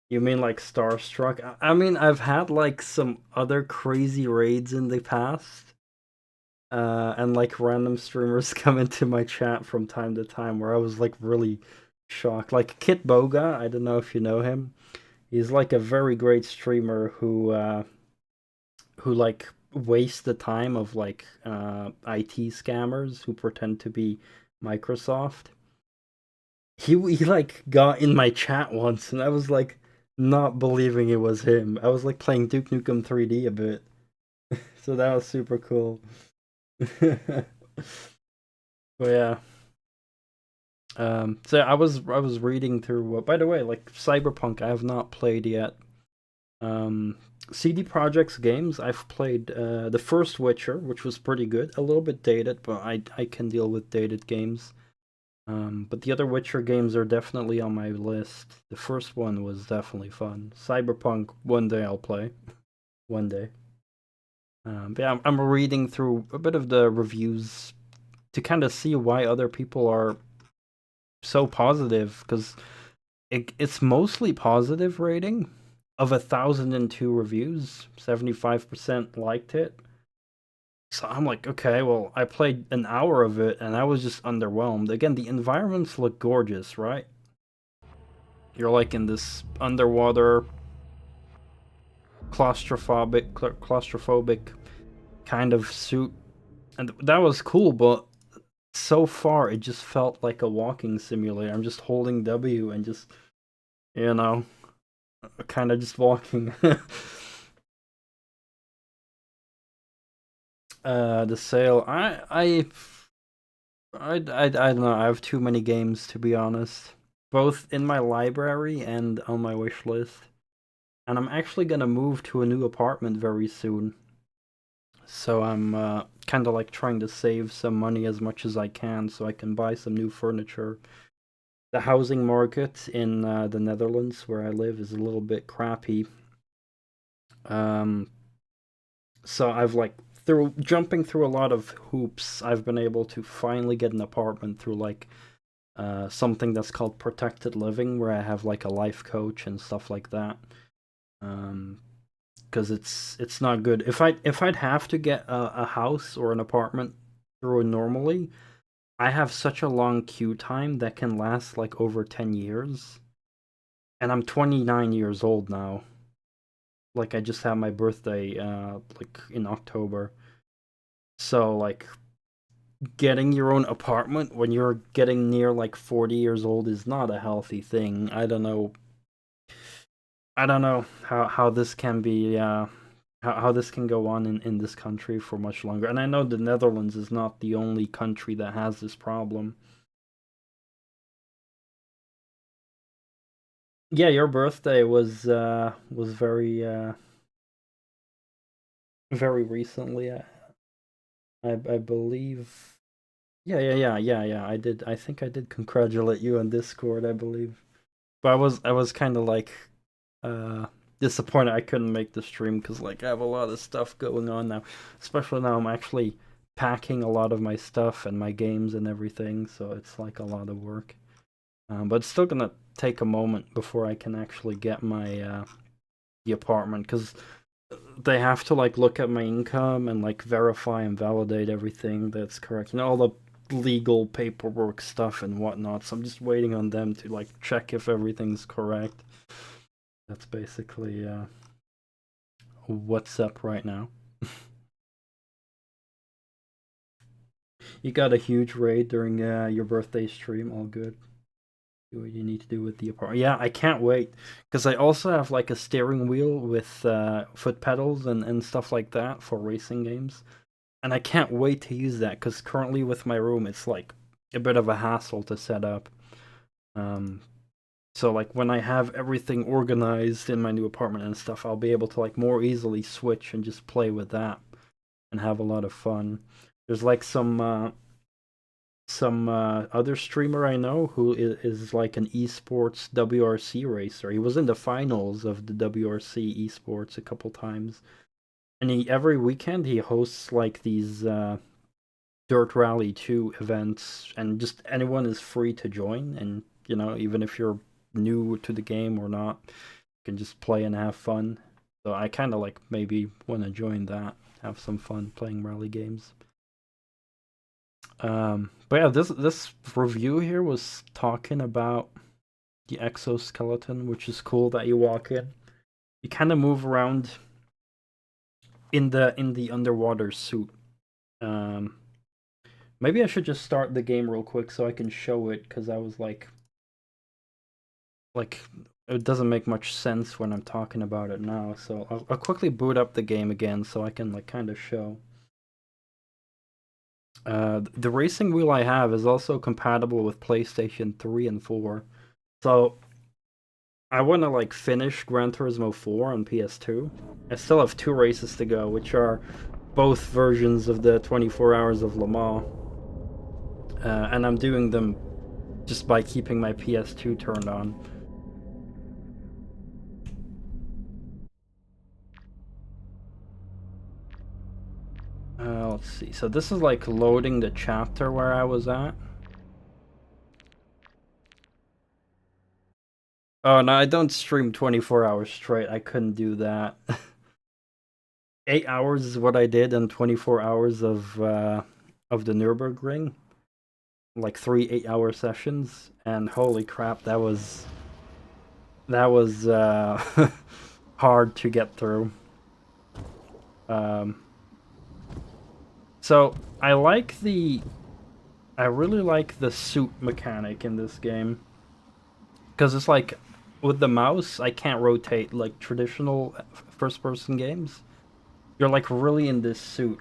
you mean like starstruck? I mean, I've had like some other crazy raids in the past. And like random streamers come into my chat from time to time where I was like really shocked. Like Kit Boga, I don't know if you know him. He's like a very great streamer who like wastes the time of like IT scammers who pretend to be Microsoft. He like got in my chat once and I was like not believing it was him. I was like playing Duke Nukem 3D a bit. So that was super cool. But yeah. So I was reading through by the way, like Cyberpunk I have not played yet. CD Projekt's games I've played the first Witcher, which was pretty good. A little bit dated, but I can deal with dated games. But the other Witcher games are definitely on my list. The first one was definitely fun. Cyberpunk, one day I'll play. One day. But yeah, I'm reading through a bit of the reviews to kind of see why other people are so positive, because it's mostly positive rating. Of 1,002 reviews, 75% liked it. So I'm like, okay, well, I played an hour of it and I was just underwhelmed. Again, the environments look gorgeous, right? You're like in this underwater claustrophobic kind of suit, and that was cool, but so far it just felt like a walking simulator. I'm just holding W and just, you know, kind of just walking. The sale, I don't know. I have too many games, to be honest, both in my library and on my wish list. And I'm actually gonna move to a new apartment very soon. So I'm kind of like trying to save some money as much as I can so I can buy some new furniture. The housing market in the Netherlands where I live is a little bit crappy. Um, so I've like through jumping through a lot of hoops, I've been able to finally get an apartment through like something that's called protected living, where I have like a life coach and stuff like that. Um, because it's not good. If I'd have to get a house or an apartment through normally, I have such a long queue time that can last like over 10 years. And I'm 29 years old now. Like I just had my birthday like in October. So like getting your own apartment when you're getting near like 40 years old is not a healthy thing. I don't know how this can be how this can go on in this country for much longer. And I know the Netherlands is not the only country that has this problem. Yeah, your birthday was very recently. I believe. Yeah. I think I did congratulate you on Discord, I believe. But I was kind of like uh disappointed I couldn't make the stream because like I have a lot of stuff going on now. Especially now I'm actually packing a lot of my stuff and my games and everything, so it's like a lot of work. But it's still gonna take a moment before I can actually get my the apartment because they have to like look at my income and like verify and validate everything that's correct. You know, all the legal paperwork stuff and whatnot. So I'm just waiting on them to like check if everything's correct. That's basically what's up right now. You got a huge raid during your birthday stream. All good. Do what you need to do with the apartment. Yeah, I can't wait because I also have like a steering wheel with foot pedals and stuff like that for racing games, and I can't wait to use that because currently with my room it's like a bit of a hassle to set up. Um, so like when I have everything organized in my new apartment and stuff, I'll be able to like more easily switch and just play with that and have a lot of fun. There's like some other streamer I know who is like an esports WRC racer. He was in the finals of the WRC esports a couple times, and he every weekend he hosts like these Dirt Rally 2 events, and just anyone is free to join. And you know, even if you're new to the game or not, you can just play and have fun. So I kind of like maybe want to join that, have some fun playing rally games. But yeah, this review here was talking about the exoskeleton, which is cool that you walk in. You kind of move around in the underwater suit. Um, Maybe I should just start the game real quick so I can show it because I was like it doesn't make much sense when I'm talking about it now. So I'll quickly boot up the game again so I can like kind of show. The racing wheel I have is also compatible with PlayStation 3 and 4. So I want to like finish Gran Turismo 4 on PS2. I still have 2 races to go, which are both versions of the 24 Hours of Le Mans. And I'm doing them just by keeping my PS2 turned on. Let's see. So this is like loading the chapter where I was at. Oh no, I don't stream 24 hours straight. I couldn't do that. 8 hours is what I did in 24 hours of the Nürburgring. Like 3 8-hour sessions, and holy crap, that was That was hard to get through. So I really like the suit mechanic in this game. Because it's like, with the mouse, I can't rotate like traditional first-person games. You're like really in this suit.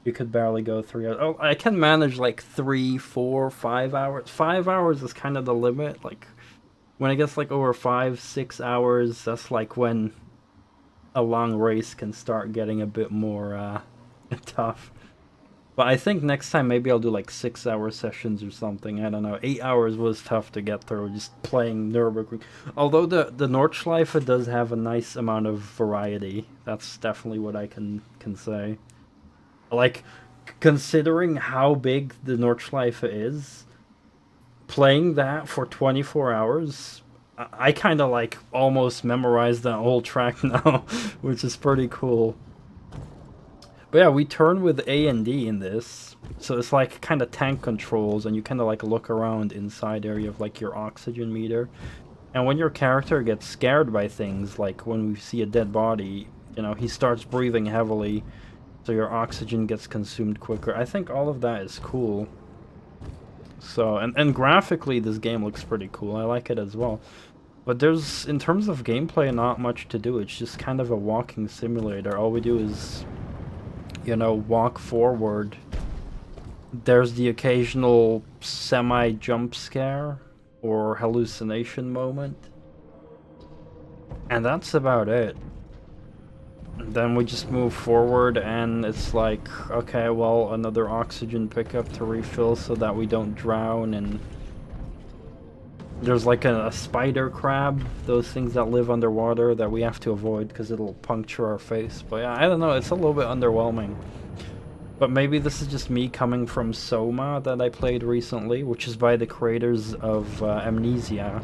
You could barely go 3 hours. Oh, I can manage like 3, 4, 5 hours. 5 hours is kind of the limit. Like, when it gets like over 5, 6 hours, that's like when a long race can start getting a bit more tough. But I think next time maybe I'll do like 6 hour sessions or something. I don't know. 8 hours was tough to get through just playing Nürburgring. Although the Nordschleife does have a nice amount of variety. That's definitely what I can say. Like, considering how big the Nordschleife is, playing that for 24 hours, I kind of like almost memorized that whole track now, which is pretty cool. But yeah, we turn with A and D in this, so it's like kind of tank controls, and you kind of like look around inside area of like your oxygen meter. And when your character gets scared by things, like when we see a dead body, you know, he starts breathing heavily, so your oxygen gets consumed quicker. I think all of that is cool. So, and graphically, this game looks pretty cool. I like it as well. But there's, in terms of gameplay, not much to do. It's just kind of a walking simulator. All we do is, you know, walk forward. There's the occasional semi-jump scare or hallucination moment. And that's about it. And then we just move forward and it's like, okay, well, another oxygen pickup to refill so that we don't drown, and there's like a spider crab, those things that live underwater that we have to avoid because it'll puncture our face. But yeah, I don't know, it's a little bit underwhelming. But maybe this is just me coming from Soma that I played recently, which is by the creators of Amnesia.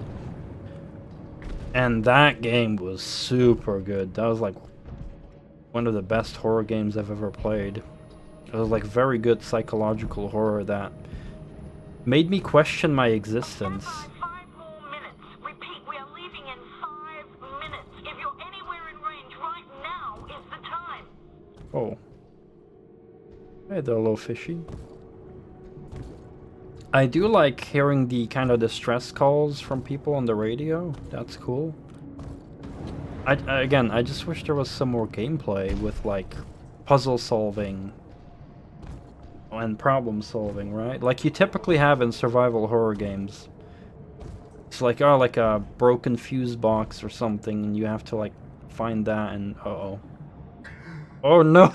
And that game was super good. That was like one of the best horror games I've ever played. It was like very good psychological horror that made me question my existence. Oh. Hey, they're a little fishy. I do like hearing the kind of distress calls from people on the radio. That's cool. Again, I just wish there was some more gameplay with, like, puzzle solving and problem solving, right? Like you typically have in survival horror games. It's like, oh, like a broken fuse box or something, and you have to, like, find that, and uh-oh. Oh no!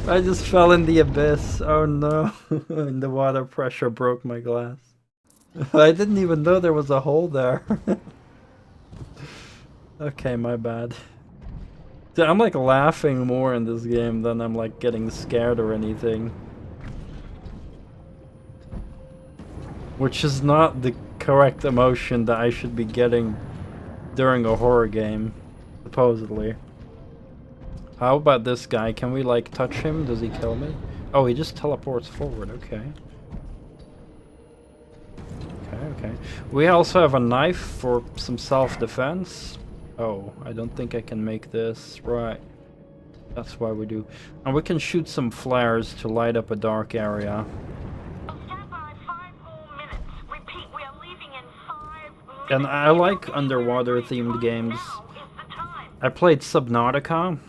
I just fell in the abyss. Oh no. And the water pressure broke my glass. I didn't even know there was a hole there. Okay, my bad. Dude, I'm like laughing more in this game than I'm like getting scared or anything. Which is not the correct emotion that I should be getting during a horror game, supposedly. How about this guy? Can we like touch him? Does he kill me? Oh, he just teleports forward. Okay. Okay. We also have a knife for some self-defense. Oh, I don't think I can make this. Right. That's why we do. And we can shoot some flares to light up a dark area. And I like underwater themed games. I played Subnautica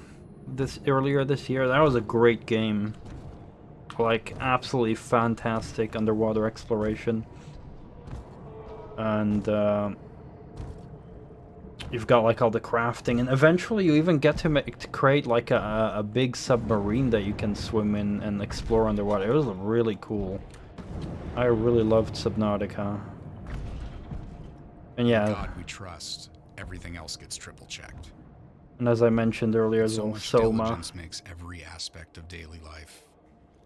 earlier this year. That was a great game. Like, absolutely fantastic underwater exploration. And you've got like all the crafting, and eventually you even get to create like a big submarine that you can swim in and explore underwater. It was really cool. I really loved Subnautica. And yeah, God we trust. Everything else gets triple checked. And as I mentioned earlier, So much Soma. diligence makes every aspect of daily life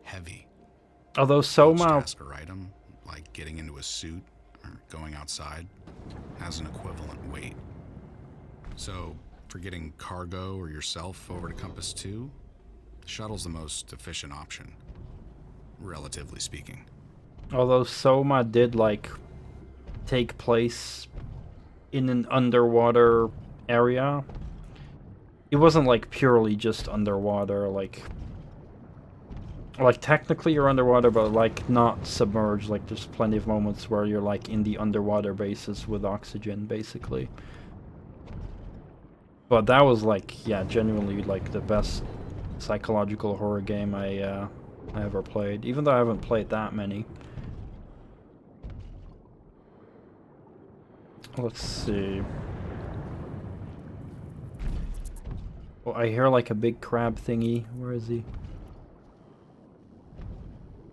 heavy. Although Each Soma, task or item, like getting into a suit or going outside, has an equivalent weight. So, for getting cargo or yourself over to Compass 2, the shuttle's the most efficient option, relatively speaking. although Soma did like take place in an underwater area. It wasn't like purely just underwater, like technically you're underwater, but like not submerged. Like there's plenty of moments where you're like in the underwater bases with oxygen, basically. But that was like, yeah, genuinely like the best psychological horror game I ever played, even though I haven't played that many. Let's see. Oh, I hear like a big crab thingy. Where is he?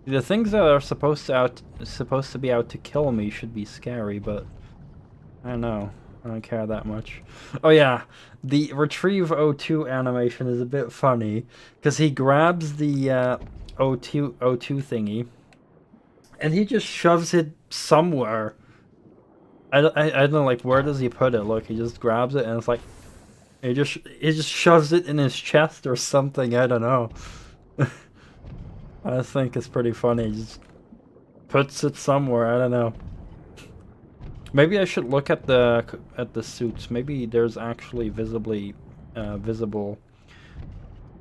The things that are supposed to be out to kill me should be scary, but I don't know. I don't care that much. Oh yeah, the retrieve O2 animation is a bit funny because he grabs the O2 thingy and he just shoves it somewhere. I don't know, like, where does he put it? Look, he just grabs it and it's like he just shoves it in his chest or something. I don't know. I think it's pretty funny. He just puts it somewhere. I don't know. Maybe I should look at the suits. Maybe there's actually visible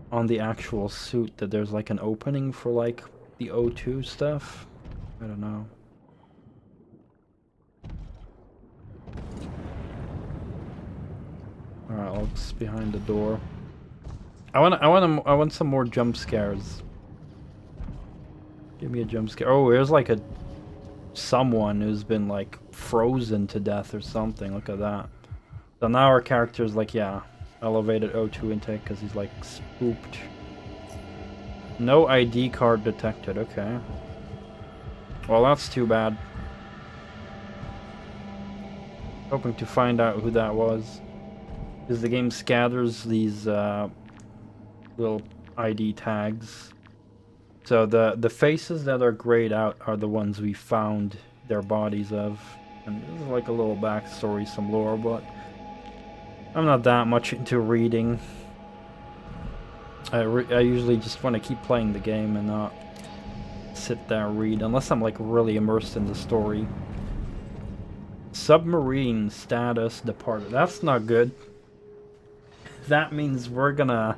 on the actual suit that there's like an opening for like the O2 stuff. I don't know. Alright, looks behind the door. I want some more jump scares. Give me a jump scare. Oh, there's like someone who's been like frozen to death or something. Look at that. So now our character's like, yeah, elevated O2 intake because he's like spooked. No ID card detected. Okay. Well, that's too bad. Hoping to find out who that was. Because the game scatters these little ID tags. So the faces that are grayed out are the ones we found their bodies of. And this is like a little backstory, some lore, but I'm not that much into reading. I usually just want to keep playing the game and not sit there and read, unless I'm like really immersed in the story. Submarine status departed. That's not good. That means we're gonna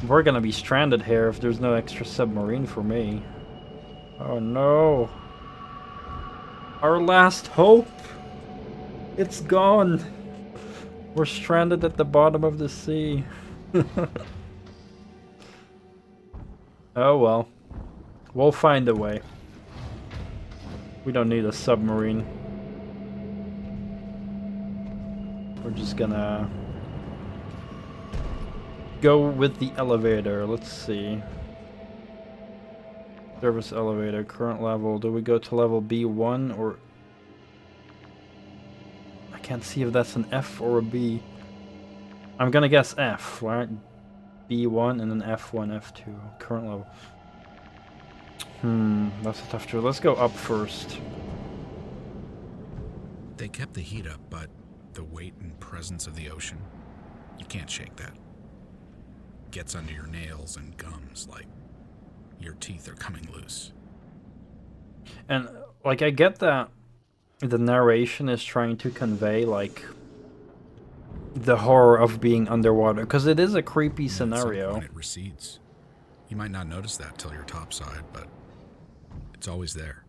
be stranded here if there's no extra submarine for me. Oh no. Our last hope. It's gone. We're stranded at the bottom of the sea. Oh well. We'll find a way. We don't need a submarine. We're just gonna go with the elevator. Let's see. Service elevator, current level. Do we go to level B1 or... I can't see if that's an F or a B. I'm gonna guess F, right? B1 and then F1, F2. Current level. That's a tough choice. Let's go up first. They kept the heat up, but the weight and presence of the ocean, you can't shake that. Gets under your nails and gums like your teeth are coming loose. And like I get that the narration is trying to convey like the horror of being underwater, because it is a creepy scenario. At some point it recedes. You might not notice that till you're topside, but it's always there.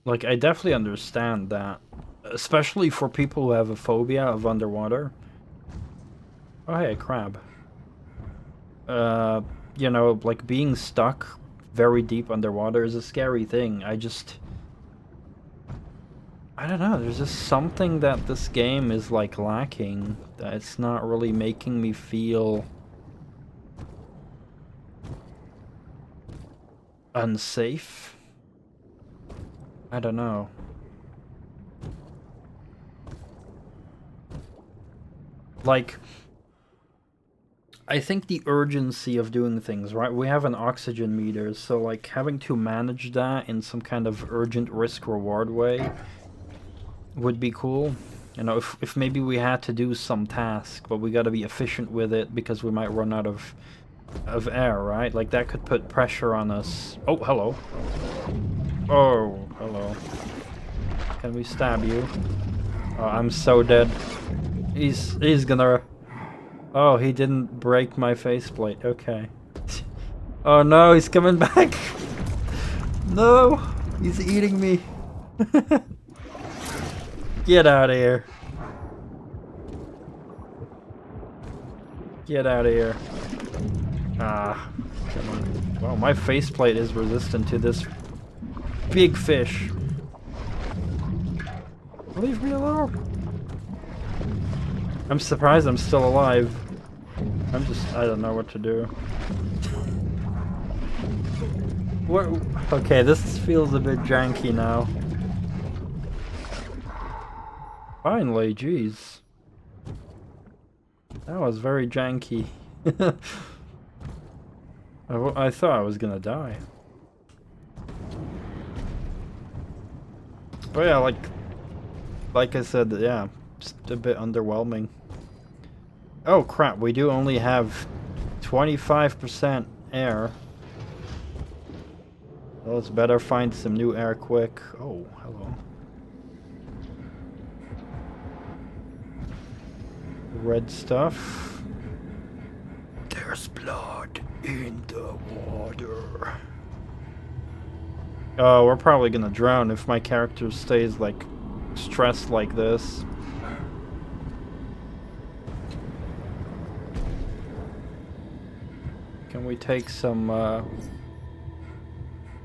Like I definitely understand that, especially for people who have a phobia of underwater. Oh hey, a crab. You know, like being stuck very deep underwater is a scary thing. I don't know, there's just something that this game is like lacking, that it's not really making me feel unsafe. I don't know. Like, I think the urgency of doing things, right? We have an oxygen meter, so like having to manage that in some kind of urgent risk-reward way would be cool. You know, if maybe we had to do some task, but we gotta be efficient with it because we might run out of air, right? Like that could put pressure on us. Oh, hello. Oh, hello. Can we stab you? Oh, I'm so dead. He's gonna... Oh, he didn't break my faceplate. Okay. Oh no, he's coming back. No, he's eating me. Get out of here. Get out of here. Ah, come on. Wow, my faceplate is resistant to this big fish. Leave me alone. I'm surprised I'm still alive. I don't know what to do. What? Okay, this feels a bit janky now. Finally, jeez. That was very janky. I thought I was gonna die. But yeah, like I said, yeah, just a bit underwhelming. Oh crap, we do only have 25% air. Well, let's better find some new air quick. Oh, hello. Red stuff. There's blood in the water. Oh, we're probably gonna drown if my character stays like stressed like this. Can we take some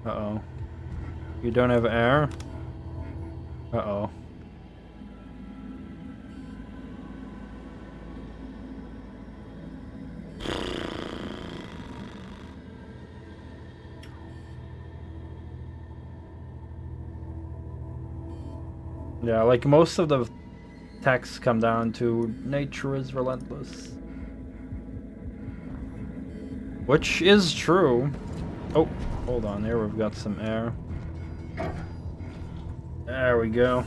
uh-oh. You don't have air? Uh-oh. Yeah, like most of the texts come down to nature is relentless. Which is true. Oh, hold on, here we've got some air. There we go.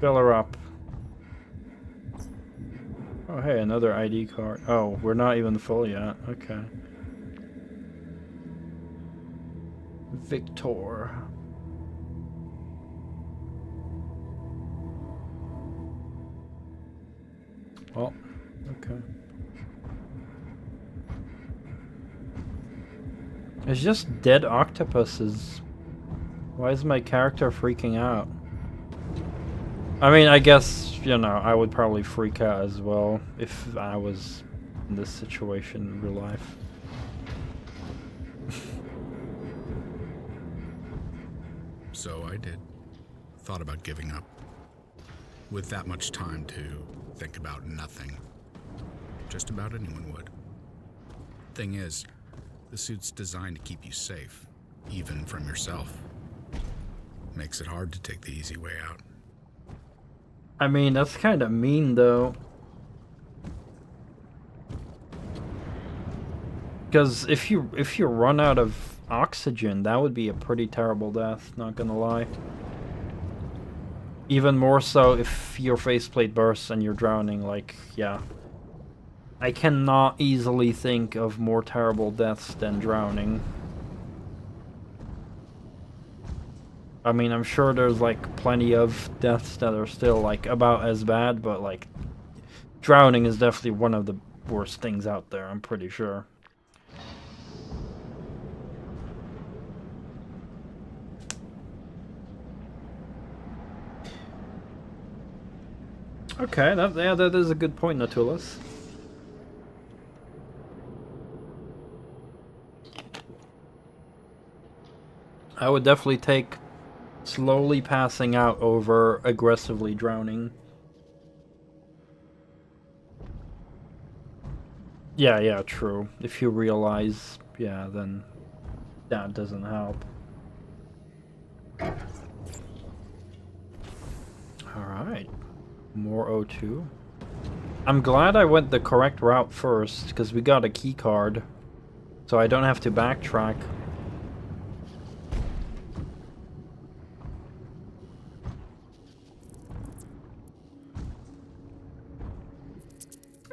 Fill her up. Oh hey, another ID card. Oh, we're not even full yet. Okay. Victor. Well, okay. It's just dead octopuses. Why is my character freaking out? I mean, I guess, you know, I would probably freak out as well if I was in this situation in real life. So I did. Thought about giving up. With that much time to think about nothing. Just about anyone would. Thing is, the suit's designed to keep you safe, even from yourself. Makes it hard to take the easy way out. I mean, that's kind of mean, though. Because if you run out of oxygen, that would be a pretty terrible death, not gonna lie. Even more so if your faceplate bursts and you're drowning, like, yeah. I cannot easily think of more terrible deaths than drowning. I mean, I'm sure there's, like, plenty of deaths that are still, like, about as bad, but, like, drowning is definitely one of the worst things out there, I'm pretty sure. Okay, that is a good point, Natulus. I would definitely take slowly passing out over aggressively drowning. Yeah, true. If you realize, yeah, then that doesn't help. Alright. More O2. I'm glad I went the correct route first, because we got a key card. So I don't have to backtrack.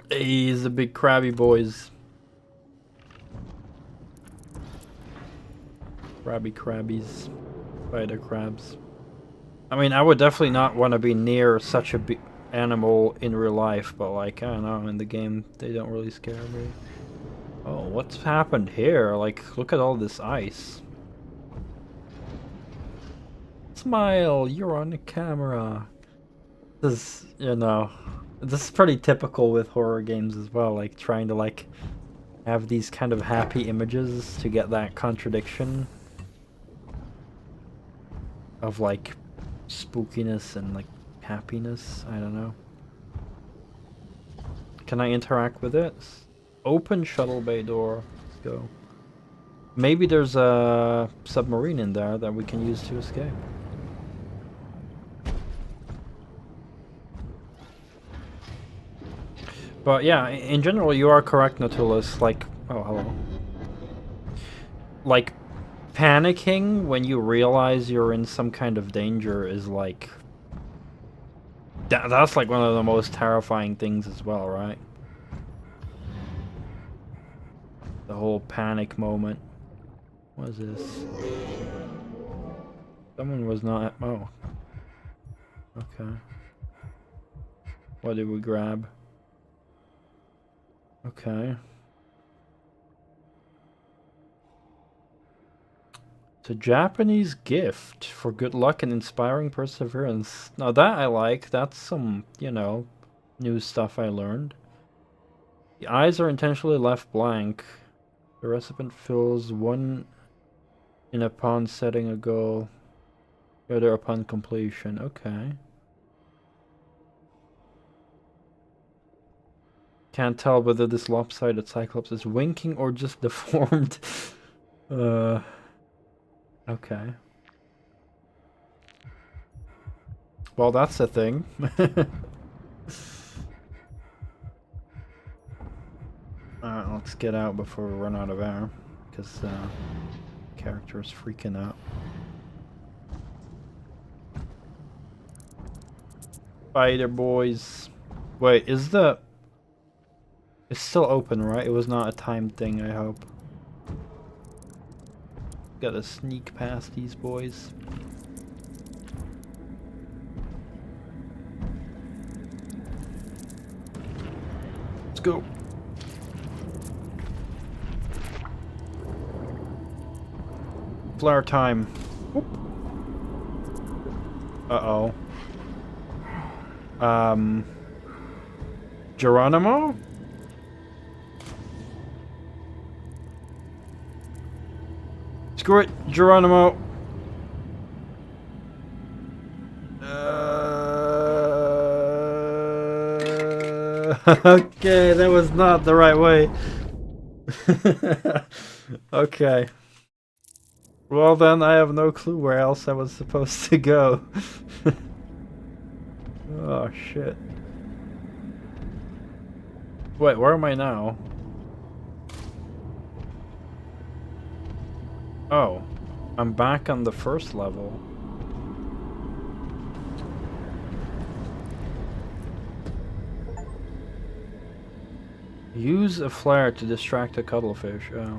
He's a big crabby boys. Crabby crabbies. Spider crabs. I mean, I would definitely not want to be near such a animal in real life, but like, I don't know, in the game, they don't really scare me. Oh, what's happened here? Like, look at all this ice. Smile, you're on the camera. This, you know, this is pretty typical with horror games as well, like trying to like have these kind of happy images to get that contradiction of like spookiness and like happiness. I don't know. Can I interact with it? Open shuttle bay door. Let's go. Maybe there's a submarine in there that we can use to escape. But yeah, in general, you are correct, Nautilus. Like, oh, hello. Like, panicking when you realize you're in some kind of danger is like... That's like one of the most terrifying things as well, right? The whole panic moment. What is this? Someone was not... Oh. Okay. What did we grab? Okay. It's a Japanese gift for good luck and inspiring perseverance. Now that I like. That's some, you know, new stuff I learned. The eyes are intentionally left blank. The recipient fills one in upon setting a goal, the other upon completion. Okay. Can't tell whether this lopsided cyclops is winking or just deformed. Okay. Well, that's a thing. Let's get out before we run out of air, because character is freaking out. Spider boys. Wait, is the... It's still open, right? It was not a timed thing, I hope. Gotta sneak past these boys. Let's go. Flare time. Whoop. Uh-oh. Geronimo? Screw it, Geronimo. Okay, that was not the right way. Okay. Well then, I have no clue where else I was supposed to go. Oh shit. Wait, where am I now? Oh, I'm back on the first level. Use a flare to distract a cuttlefish. Oh.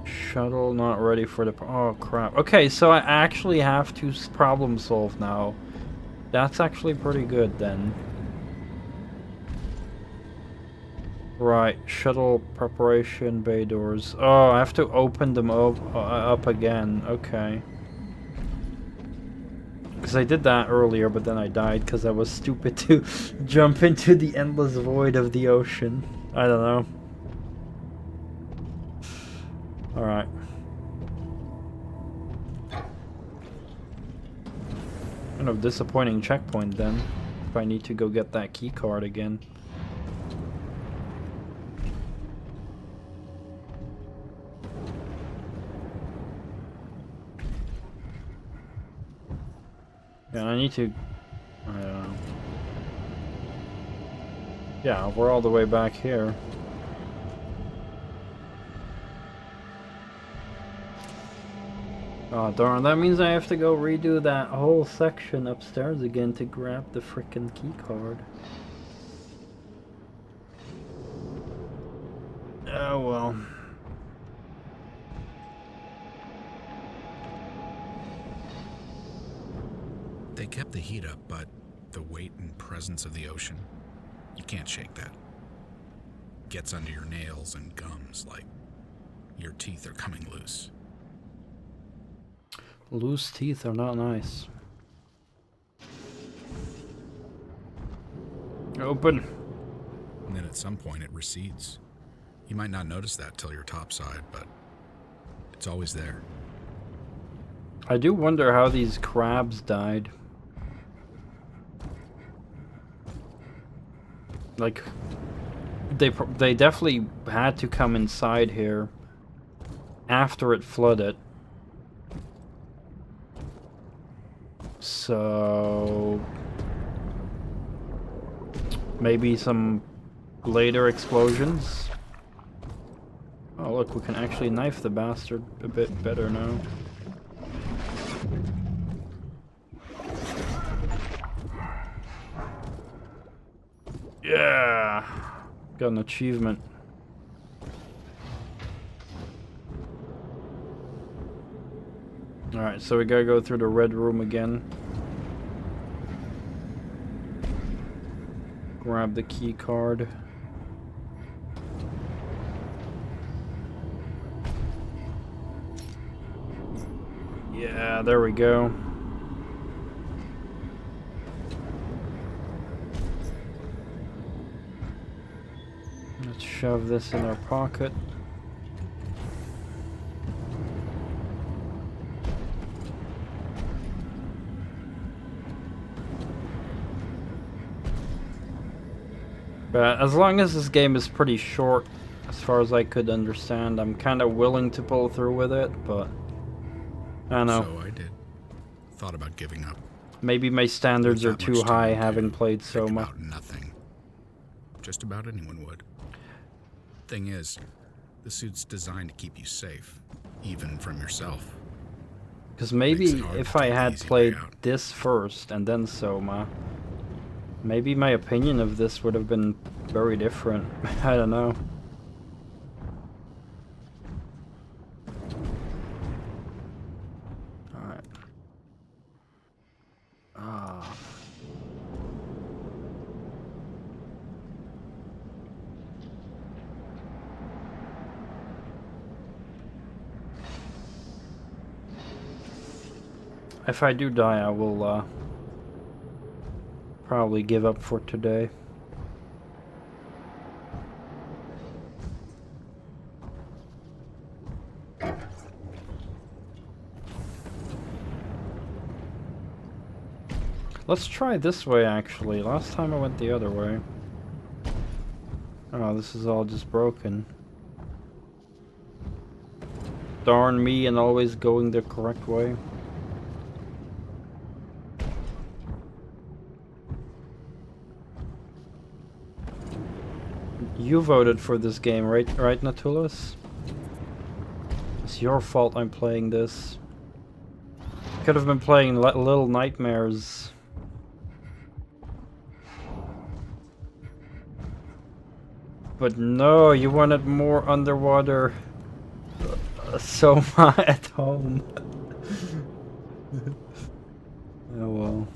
Shuttle not ready for the... Oh crap. Okay, so I actually have to problem solve now. That's actually pretty good then. Right, shuttle preparation bay doors. Oh, I have to open them up again. Okay. Because I did that earlier, but then I died because I was stupid to jump into the endless void of the ocean. I don't know. Alright. Kind of disappointing checkpoint then. If I need to go get that key card again. Yeah, I need to... I don't know. Yeah, we're all the way back here. Oh darn, that means I have to go redo that whole section upstairs again to grab the frickin' key card. Oh well. They kept the heat up, but the weight and presence of the ocean, you can't shake that. Gets under your nails and gums like your teeth are coming loose. Loose teeth are not nice. Open. And then at some point it recedes. You might not notice that till you're topside, but it's always there. I do wonder how these crabs died. Like, they definitely had to come inside here after it flooded. So maybe some later explosions. Oh look, we can actually knife the bastard a bit better now. Yeah! Got an achievement. Alright, so we gotta go through the red room again. Grab the key card. Yeah, there we go. Let's shove this in our pocket. But as long as this game is pretty short, as far as I could understand, I'm kind of willing to pull through with it, but I don't know. So I did. Thought about giving up. Maybe my standards are too high, having played so much. About nothing. Just about anyone would. Thing is, the suit's designed to keep you safe, even from yourself. Because maybe if I had played this first and then Soma, maybe my opinion of this would have been very different. I don't know. Alright. If I do die, I will probably give up for today. Let's try this way, actually. Last time I went the other way. Oh, this is all just broken. Darn me and always going the correct way. You voted for this game, right, Natulus? It's your fault I'm playing this. Could have been playing Little Nightmares. But no, you wanted more underwater Soma at home. Oh well.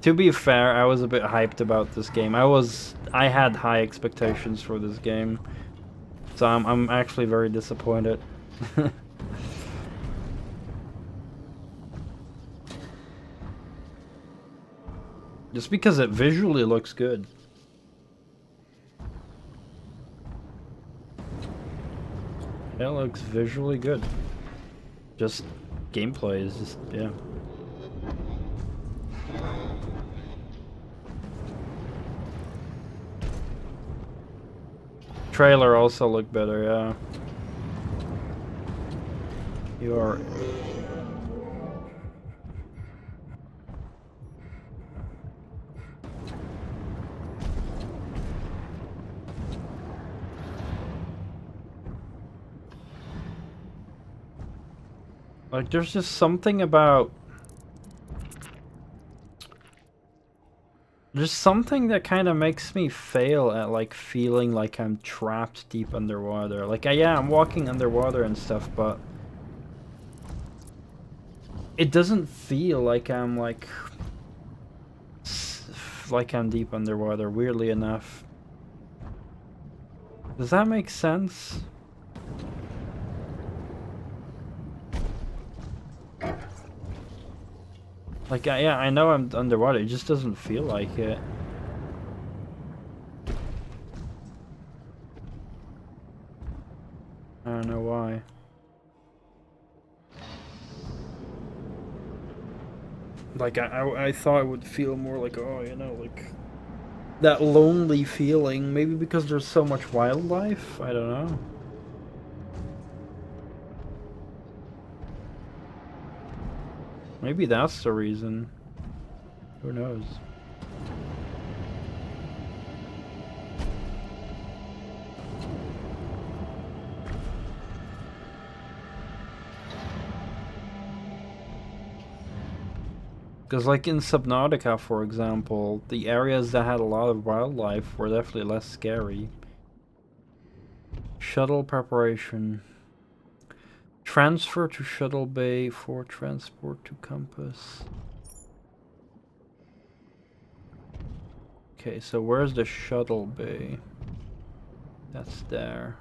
To be fair, I was a bit hyped about this game. I had high expectations for this game. So I'm actually very disappointed. Just because it visually looks good. It looks visually good. Just gameplay is just, yeah. Trailer also looked better, yeah. You are... Like, there's just something about... There's something that kind of makes me fail at, like, feeling like I'm trapped deep underwater. Like, yeah, I'm walking underwater and stuff, but... It doesn't feel like I'm, like, like I'm deep underwater, weirdly enough. Does that make sense? Like, yeah, I know I'm underwater, it just doesn't feel like it. I don't know why. Like, I thought it would feel more like, oh, you know, like that lonely feeling. Maybe because there's so much wildlife? I don't know. Maybe that's the reason. Who knows? Because like in Subnautica, for example, the areas that had a lot of wildlife were definitely less scary. Shuttle preparation. Transfer to shuttle bay for transport to compass. Okay, so where's the shuttle bay? That's there.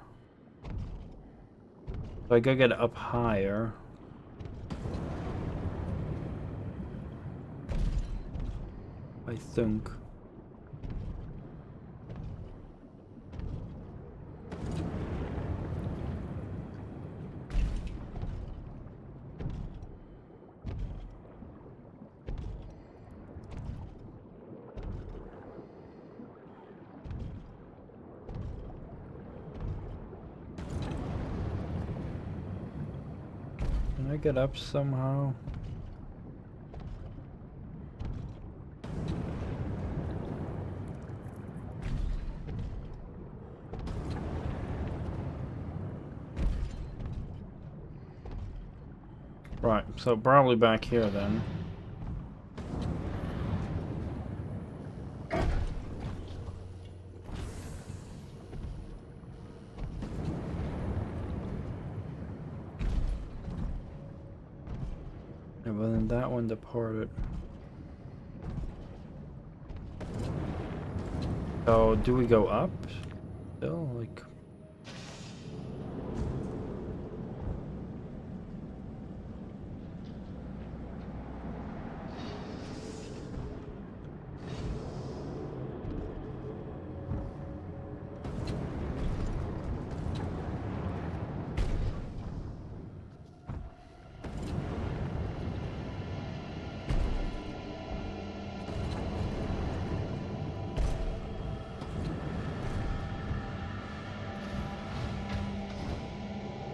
So I gotta get up higher. I think. Can I get up somehow? Right, so probably back here then. Yeah, but then that one departed. So do we go up still? Like,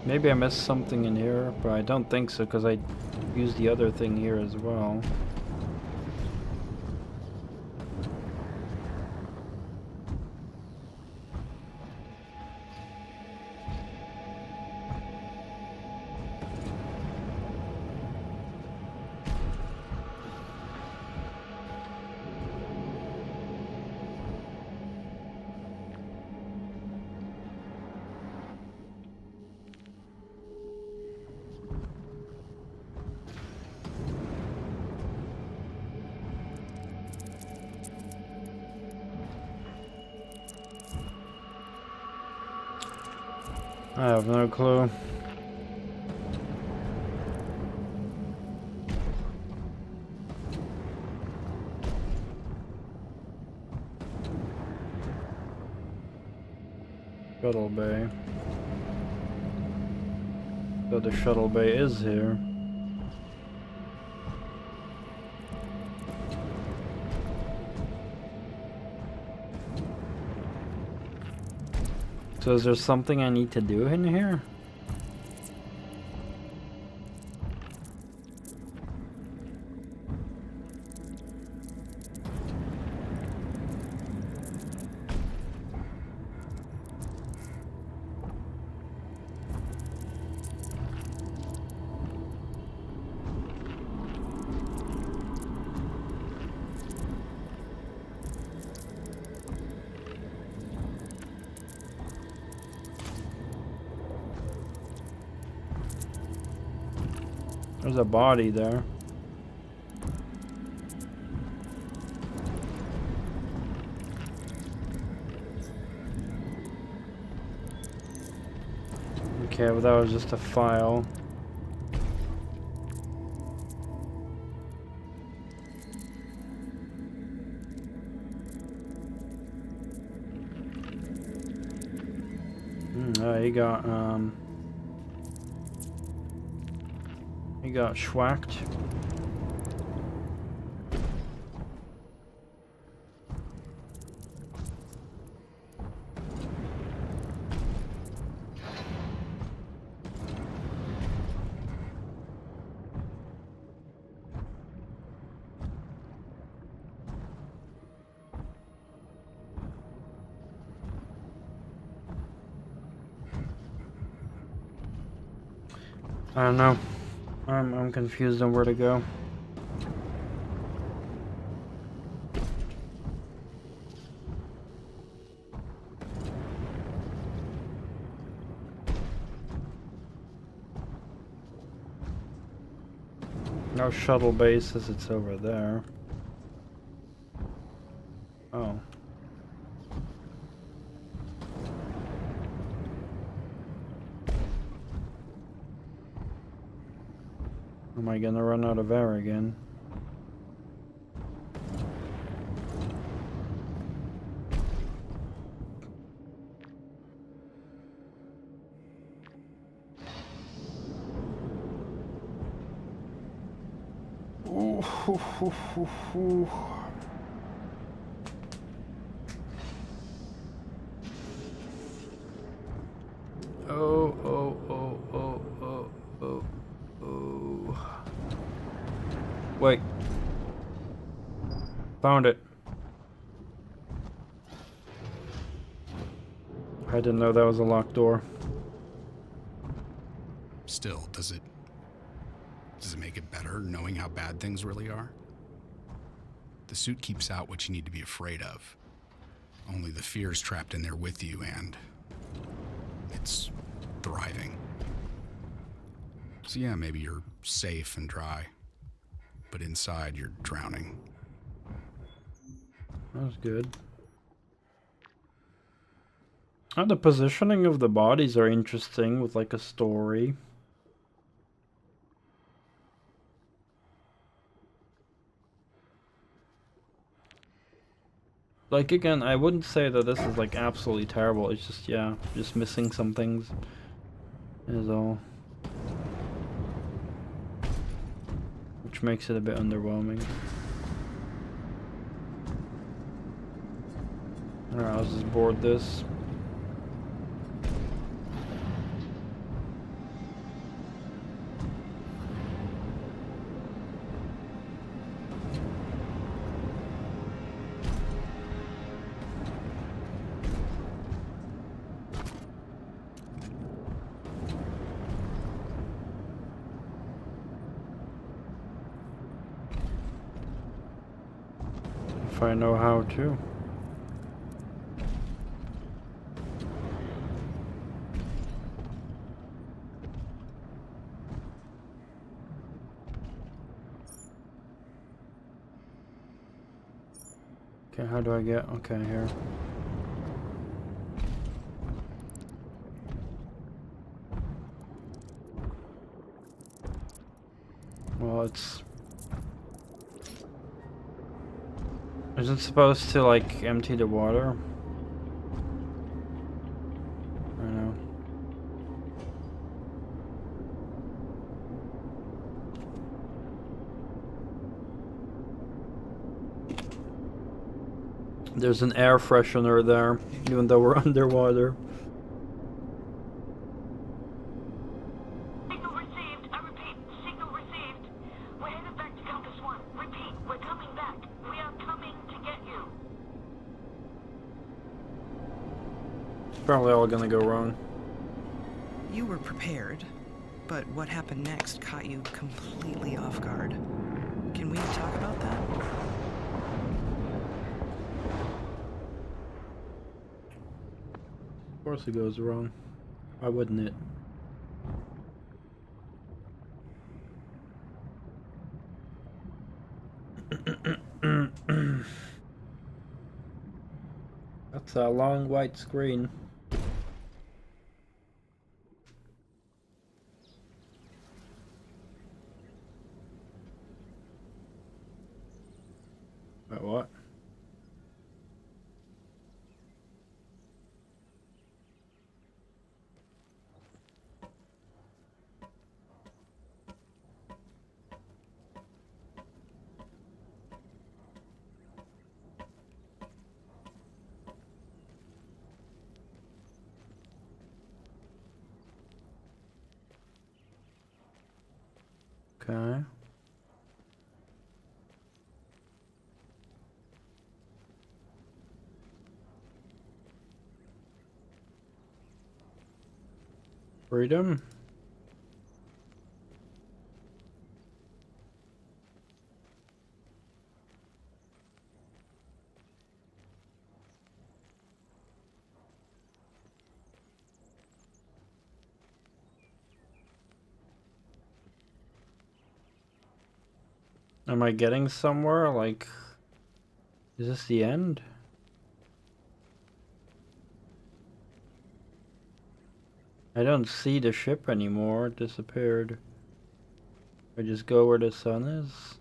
maybe I missed something in here, but I don't think so because I used the other thing here as well. I have no clue. Shuttle bay. So the shuttle bay is here. So is there something I need to do in here? There's a body there. Okay, but that was just a file. He got schwacked. I don't know. I'm confused on where to go. No shuttle bases, it's over there. Oh. Am I gonna run out of air again? Ooh, hoo, hoo, hoo, hoo. Oh, oh, oh, oh, oh, oh, oh. Wait. Found it. I didn't know that was a locked door. Still, does it make it better knowing how bad things really are? The suit keeps out what you need to be afraid of. Only the fear's trapped in there with you, and it's thriving. So yeah, maybe you're safe and dry, but inside you're drowning. That was good. Oh, the positioning of the bodies are interesting with like a story. Like again, I wouldn't say that this is like absolutely terrible. It's just, yeah, just missing some things is all. Which makes it a bit underwhelming. Alright, let's just board this. If I know how to. Okay, how do I get? Okay, here. Well, it's... Isn't it supposed to, like, empty the water? I know. There's an air freshener there, even though we're underwater. Signal received. I repeat, signal received. We're headed back to Compass 1. Repeat, we're coming back. We are coming to get you. It's probably all gonna go wrong. You were prepared, but what happened next caught you completely off guard. Can we talk about that? Of course it goes wrong. Why wouldn't it? That's a long white screen. Wait, what? Okay. Freedom? Am I getting somewhere? Like, is this the end? I don't see the ship anymore. It disappeared. I just go where the sun is.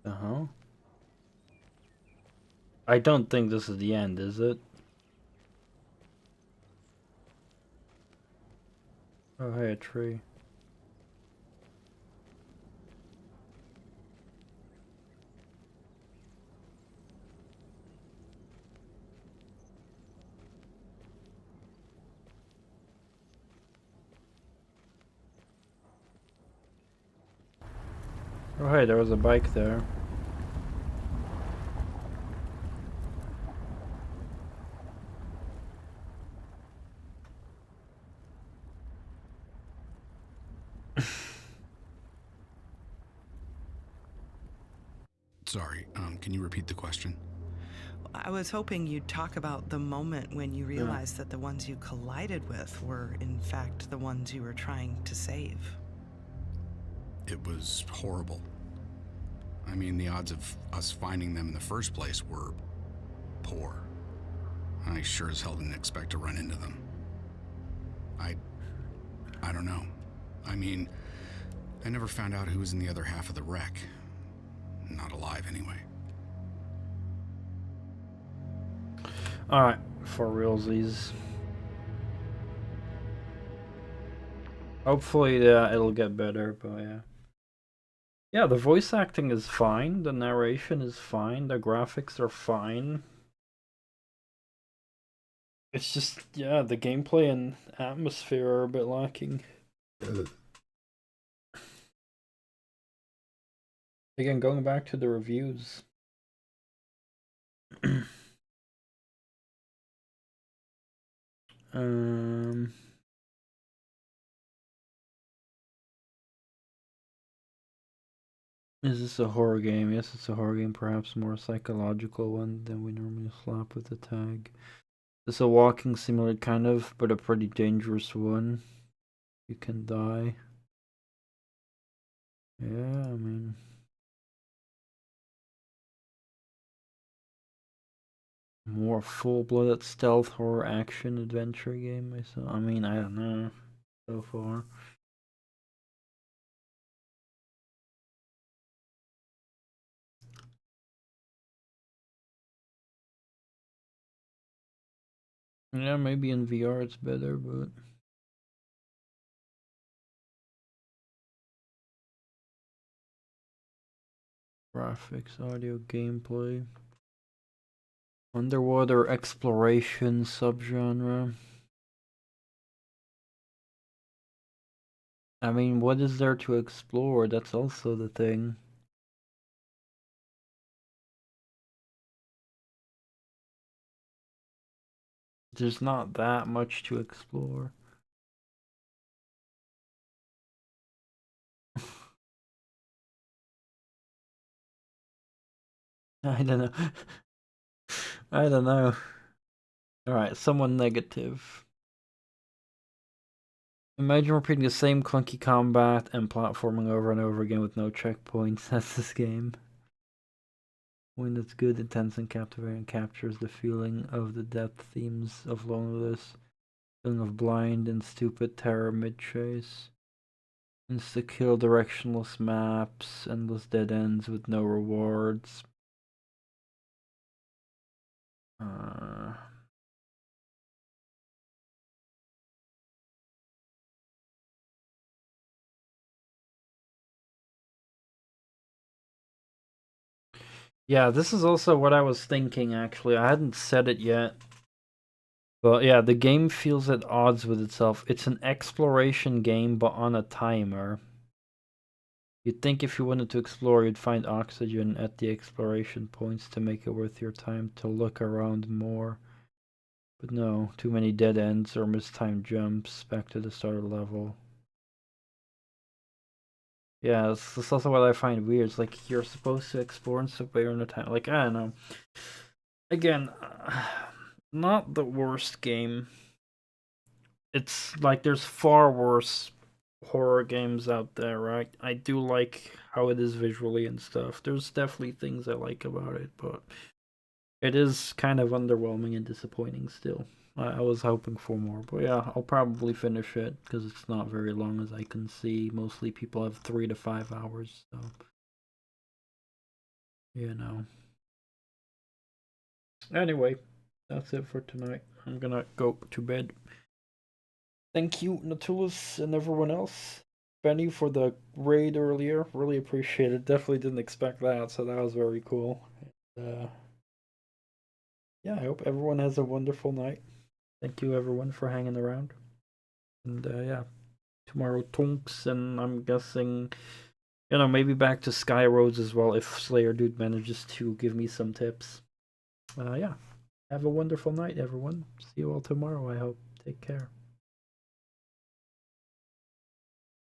Uh-huh. I don't think this is the end, is it? Oh, hey, a tree. Oh, hey, there was a bike there. Sorry, can you repeat the question? I was hoping you'd talk about the moment when you realized that the ones you collided with were, in fact, the ones you were trying to save. It was horrible. I mean, the odds of us finding them in the first place were poor. I sure as hell didn't expect to run into them. I don't know. I mean, I never found out who was in the other half of the wreck. Not alive, anyway. Alright, for realsies. Hopefully it'll get better, but yeah. Yeah, the voice acting is fine, the narration is fine, the graphics are fine. It's just, yeah, the gameplay and atmosphere are a bit lacking. Again, going back to the reviews. Is this a horror game? Yes, it's a horror game, perhaps more psychological one than we normally slap with the tag. It's a walking simulator, kind of, but a pretty dangerous one. You can die. Yeah, I mean... More full-blooded stealth horror action adventure game myself. I mean, I don't know so far. Yeah, maybe in VR it's better, but... Graphics, audio, gameplay. Underwater exploration subgenre. I mean, what is there to explore? That's also the thing. There's not that much to explore. I don't know. I don't know. Alright, someone negative. Imagine repeating the same clunky combat and platforming over and over again with no checkpoints. That's this game. When it's good, intense, and captivating, captures the feeling of the depth themes of loneliness, Feeling of blind and stupid terror mid-chase. Insta-kill, directionless maps, endless dead ends with no rewards. Yeah, this is also what I was thinking, actually. I hadn't said it yet. But yeah, the game feels at odds with itself. It's an exploration game, but on a timer. You'd think if you wanted to explore, you'd find oxygen at the exploration points to make it worth your time to look around more. But no, too many dead ends or mistimed jumps back to the start of the level. Yeah, that's also what I find weird. It's like you're supposed to explore and stuff, but you're in a time. Like, I don't know. Again, not the worst game. It's like there's far worse horror games out there, right? I do like how it is visually and stuff. There's definitely things I like about it, but it is kind of underwhelming and disappointing still. I was hoping for more, but yeah, I'll probably finish it because it's not very long as I can see. Mostly people have 3 to 5 hours, so you know. Anyway, that's it for tonight. I'm gonna go to bed. Thank you, Natulus, and everyone else. Benny for the raid earlier. Really appreciate it. Definitely didn't expect that, so that was very cool. Yeah, I hope everyone has a wonderful night. Thank you, everyone, for hanging around. And yeah, tomorrow Tonks, and I'm guessing, maybe back to Sky Roads as well if Slayer Dude manages to give me some tips. Yeah, have a wonderful night, everyone. See you all tomorrow, I hope. Take care.